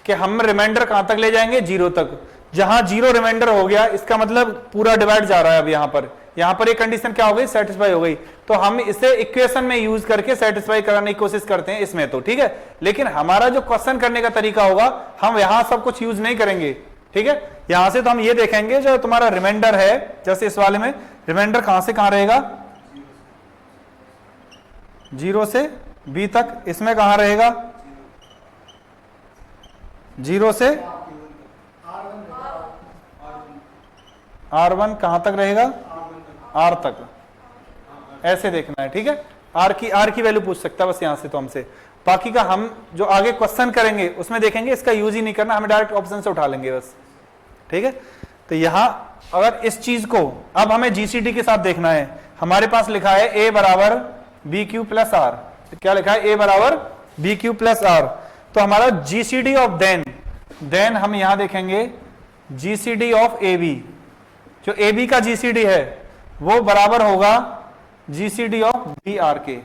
कि हम रिमाइंडर कहां तक ले जाएंगे, 0 तक। जहां 0 रिमाइंडर हो गया इसका मतलब पूरा डिवाइड जा रहा है। अब यहां पर एक कंडीशन क्या हो गई, सेटिस्फाई हो गई। तो हम इसे इक्वेशन में यूज करके सेटिस्फाई कराने की कोशिश करते हैं इसमें, तो ठीक है। लेकिन हमारा जो क्वेश्चन करने का तरीका होगा, हम यहां सब कुछ यूज नहीं करेंगे, ठीक है। यहां से तो हम ये देखेंगे जो तुम्हारा रिमाइंडर है, जैसे इस वाले में रिमाइंडर कहां से कहां रहेगा, 0 से b तक। इसमें कहां रहेगा, 0 से R1 कहां तक रहेगा, R तक। ऐसे देखना है, ठीक है। R की वैल्यू पूछ सकता है बस यहां से तो हमसे। बाकी का हम जो आगे क्वेश्चन करेंगे उसमें देखेंगे, इसका यूज ही नहीं करना, हम डायरेक्ट ऑप्शन से उठा लेंगे बस, ठीक है। तो यहां अगर इस चीज को अब हमें जीसीडी के साथ देखना है, हमारे पास लिखा है a बराबर बी क्यू प्लस आर। क्या लिखा है, a बराबर बी क्यू प्लस आर। तो हमारा जीसीडी ऑफ देन हम यहां देखेंगे जीसीडी ऑफ ए बी। जो ए बी का जीसीडी है वो बराबर होगा जीसीडी ऑफ बी आर के।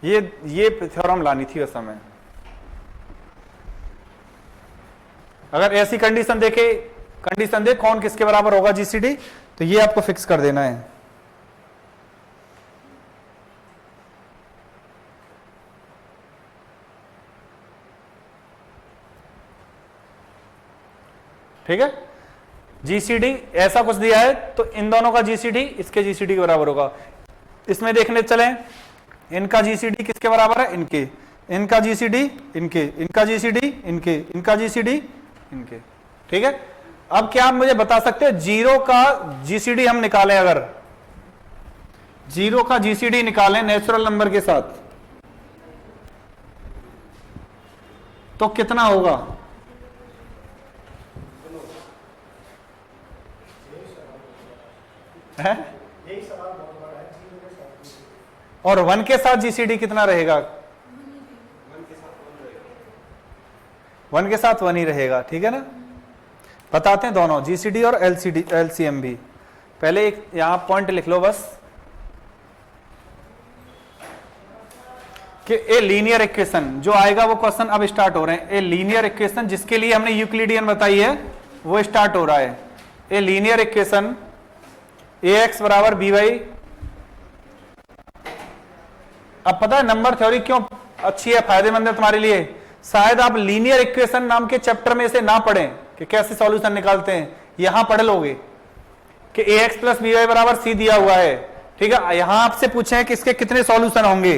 ये थ्योरम लानी थी उस समय। अगर ऐसी कंडीशन दे कौन किसके बराबर होगा जीसीडी, तो ये आपको फिक्स कर देना है। ठीक है, जीसीडी ऐसा कुछ दिया है तो इन दोनों का जीसीडी इसके जीसीडी के बराबर होगा। इसमें देखने चले, इनका जीसीडी किसके बराबर है, इनका जीसीडी इनका जीसीडी इनका जीसीडी इनके। ठीक है, अब क्या आप मुझे बता सकते हो 0 का जीसीडी हम निकालें, अगर 0 का जीसीडी निकालें नेचुरल नंबर के साथ तो कितना होगा? है? और 1 के साथ जीसीडी कितना रहेगा? 1 के साथ 1 ही रहेगा। ठीक है ना, बताते हैं दोनों जीसीडी और एलसीएम भी। पहले एक यहां पॉइंट लिख लो बस कि ए लीनियर इक्वेशन जो आएगा वो क्वेश्चन अब स्टार्ट हो रहे हैं। ए लीनियर इक्वेशन जिसके लिए हमने यूक्लिडियन बताई है वो स्टार्ट हो रहा है। ए लीनियर इक्वेशन ax बराबर by। अब पता है नंबर थ्योरी क्यों अच्छी है, फायदेमंद है तुम्हारे लिए। शायद आप लीनियर इक्वेशन नाम के चैप्टर में से ना पढ़ें कि कैसे सॉल्यूशन निकालते हैं, यहां पढ़ लोगे कि ax प्लस by बराबर c दिया हुआ है। ठीक है, यहां आपसे पूछे कि इसके कितने सॉल्यूशन होंगे,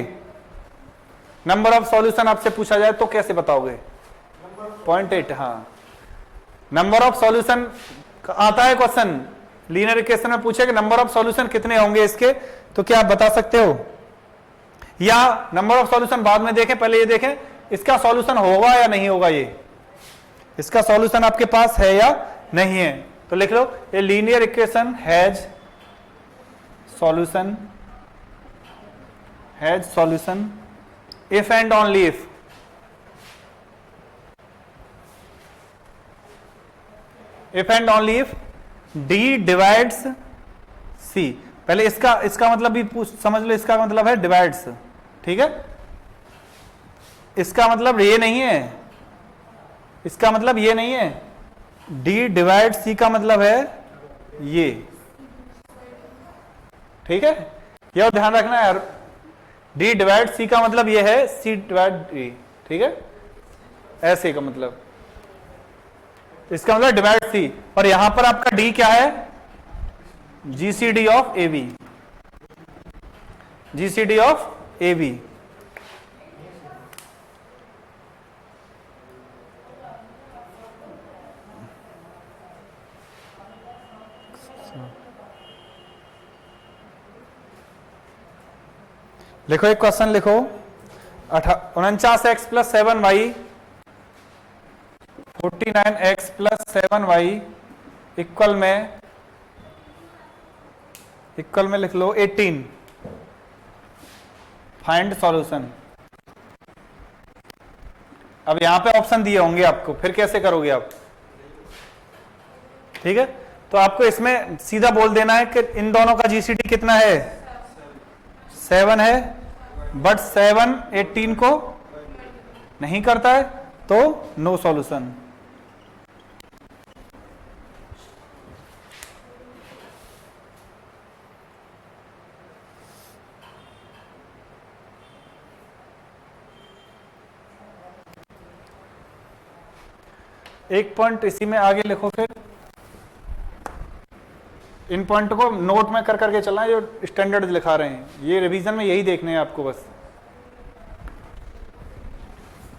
नंबर ऑफ सॉल्यूशन आपसे पूछा जाए तो कैसे बताओगे? 0.8। हाँ, नंबर ऑफ सॉल्यूशन आता है क्वेश्चन, लीनियर इक्वेशन में पूछे कि नंबर ऑफ सॉल्यूशन कितने होंगे इसके, तो क्या आप बता सकते हो? या नंबर ऑफ सॉल्यूशन बाद में देखें, पहले ये देखें इसका सॉल्यूशन होगा या नहीं होगा, ये इसका सॉल्यूशन आपके पास है या नहीं है। तो लिख लो a linear equation has solution if and only if and only if D divides C. पहले इसका मतलब भी समझ लो, इसका मतलब है डिवाइड्स। ठीक है, इसका मतलब ये नहीं है, इसका मतलब ये नहीं है। डी डिवाइड सी का मतलब है ये। ठीक है, यह ध्यान रखना यार, डी डिवाइड सी का मतलब ये है सी डिवाइड डी। ठीक है, ऐसे का मतलब, इसका मतलब डिवाइड सी। और यहां पर आपका डी क्या है? GCD of A B, GCD of A B. लिखो, एक क्वेश्चन लिखो, 49x plus 7y 49x plus 7y equal में लिख लो 18। Find solution. अब यहां पे ऑप्शन दिए होंगे आपको, फिर कैसे करोगे आप? ठीक है, तो आपको इसमें सीधा बोल देना है कि इन दोनों का जीसीडी कितना है, 7 है, बट 7 18 को नहीं करता है, तो नो सॉल्यूशन। एक पॉइंट इसी में आगे लिखो, फिर इन पॉइंट को नोट में कर करके चलना है, जो स्टैंडर्ड लिखा रहे हैं, ये रिवीजन में यही देखने हैं आपको बस।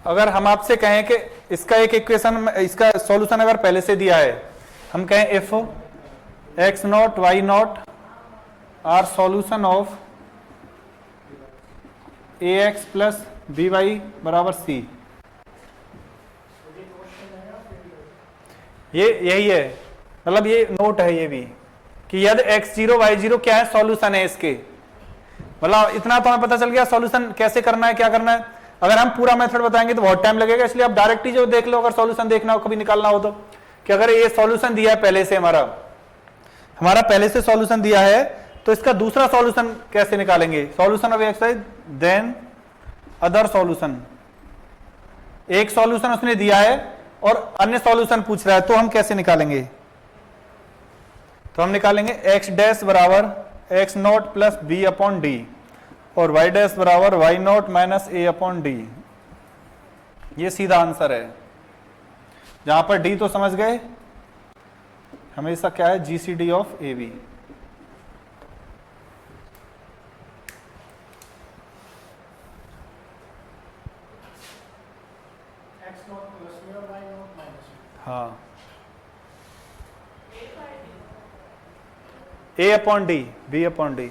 अगर हम आपसे कहें कि इसका एक इक्वेशन, इसका सॉल्यूशन अगर पहले से दिया है, हम कहें if x naught y naught are solution of ax plus by बराबर c, ये यही है, मतलब ये नोट है ये भी कि यदि x0 y0 क्या है, सॉल्यूशन है इसके, मतलब इतना तो हमें पता चल गया सॉल्यूशन कैसे करना है, क्या करना है। अगर हम पूरा मेथड बताएंगे तो बहुत टाइम लगेगा, इसलिए आप डायरेक्ट ही जो देख लो, अगर सॉल्यूशन देखना हो, कभी निकालना हो तो, कि अगर ये सॉल्यूशन दिया है पहले से, हमारा पहले से सॉल्यूशन दिया है, तो इसका दूसरा सॉल्यूशन कैसे निकालेंगे, solution of X then other solution. एक सॉल्यूशन उसने दिया है और अन्य सॉल्यूशन पूछ रहा है, तो हम कैसे निकालेंगे, तो हम निकालेंगे x डैश बराबर x naught plus B upon D और y डैश बराबर y naught minus A upon D. ये सीधा आंसर है। जहां पर d तो समझ गए, हमेशा क्या है, जीसीडी ऑफ ए बी। हाँ, A upon D, B upon D,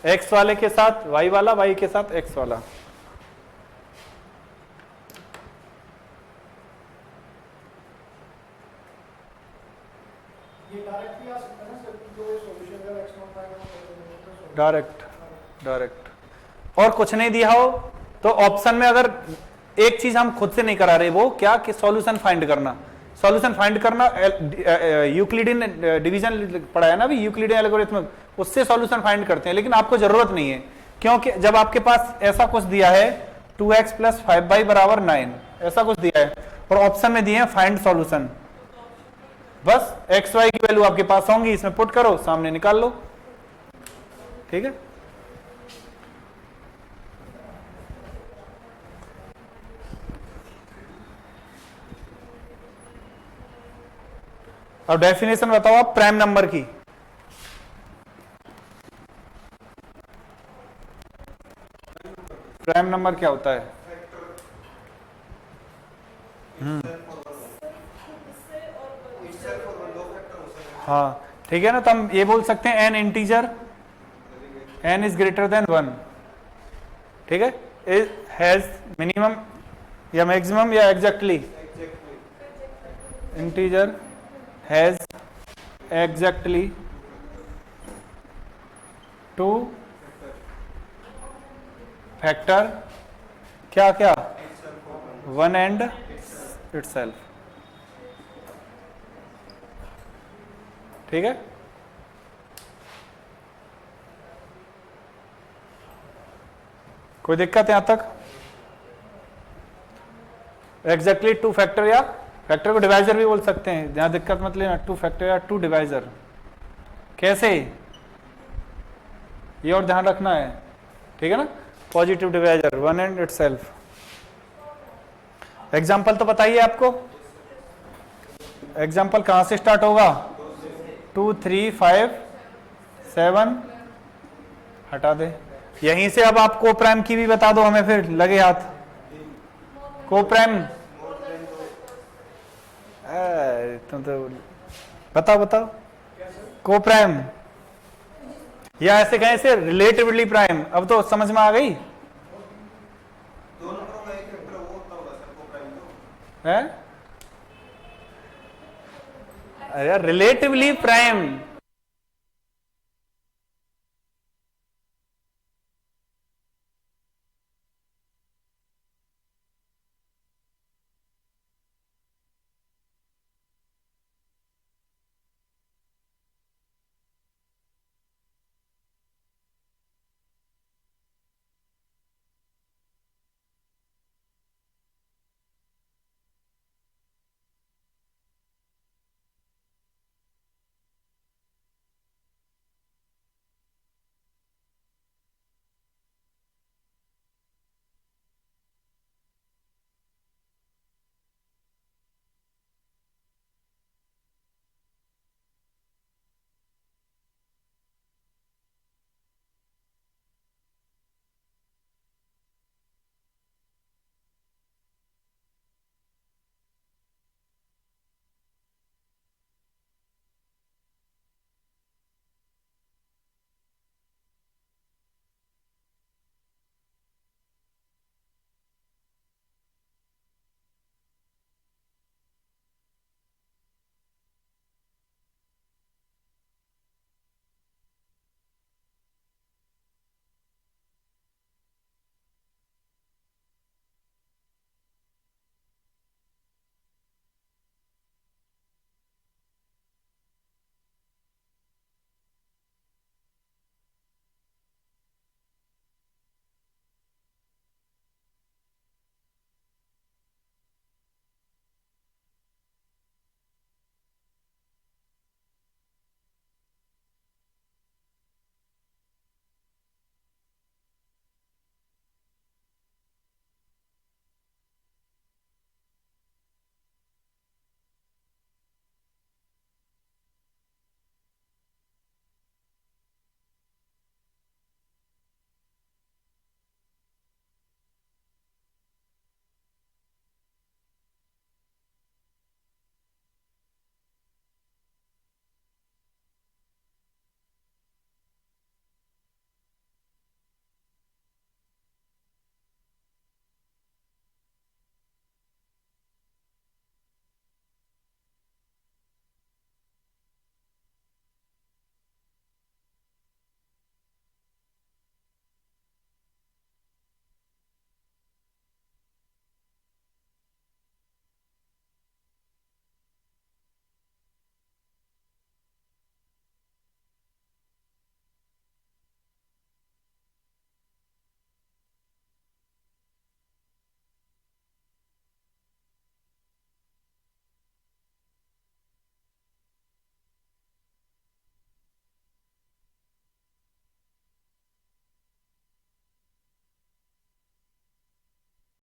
X वाले के साथ वाई वाला, वाई के साथ एक्स वाला। डायरेक्ट और कुछ नहीं दिया हो तो ऑप्शन में अगर एक चीज हम खुद से नहीं करा रहे, वो क्या कि सॉल्यूशन फाइंड करना। सॉल्यूशन फाइंड करना यूक्लिडियन डिवीजन पढ़ा है ना अभी, यूक्लिडियन एल्गोरिथम, उससे सॉल्यूशन फाइंड करते हैं, लेकिन आपको जरूरत नहीं है, क्योंकि जब आपके पास ऐसा कुछ दिया है 2x प्लस 5y बराबर 9, ऐसा कुछ दिया है और ऑप्शन में दिए हैं फाइंड सॉल्यूशन, बस एक्स वाई की वैल्यू आपके पास होंगी, इसमें पुट करो, सामने निकाल लो। ठीक है, अब डेफिनेशन बताओ आप प्राइम नंबर की। प्राइम नंबर क्या होता है? हाँ ठीक है ना, तो हम ये बोल सकते हैं n integer, n is greater then 1, ठीक है, इज हैज मिनिमम या मैक्सिमम या exactly, integer has exactly 2 factor क्या क्या 1 एंड इटसेल्फ। ठीक है, कोई दिक्कत यहां तक? एग्जैक्टली 2 फैक्टर या फैक्टर को डिवाइजर भी बोल सकते हैं, जहां दिक्कत मत लेना, 2 फैक्टर या 2 डिवाइजर। कैसे, ये और ध्यान रखना है, ठीक है ना, positive divisor 1 and itself. Example तो बताइए आपको, एग्जाम्पल कहां से स्टार्ट होगा? 2 3 5 7, हटा दे यहीं से। अब आप कोप्राइम की भी बता दो हमें, फिर लगे हाथ। कोप्राइम तुम तो बताओ बताओ, कोप्राइम या ऐसे कहें से रिलेटिवली प्राइम, अब तो समझ में आ गई है? अरे रिलेटिवली प्राइम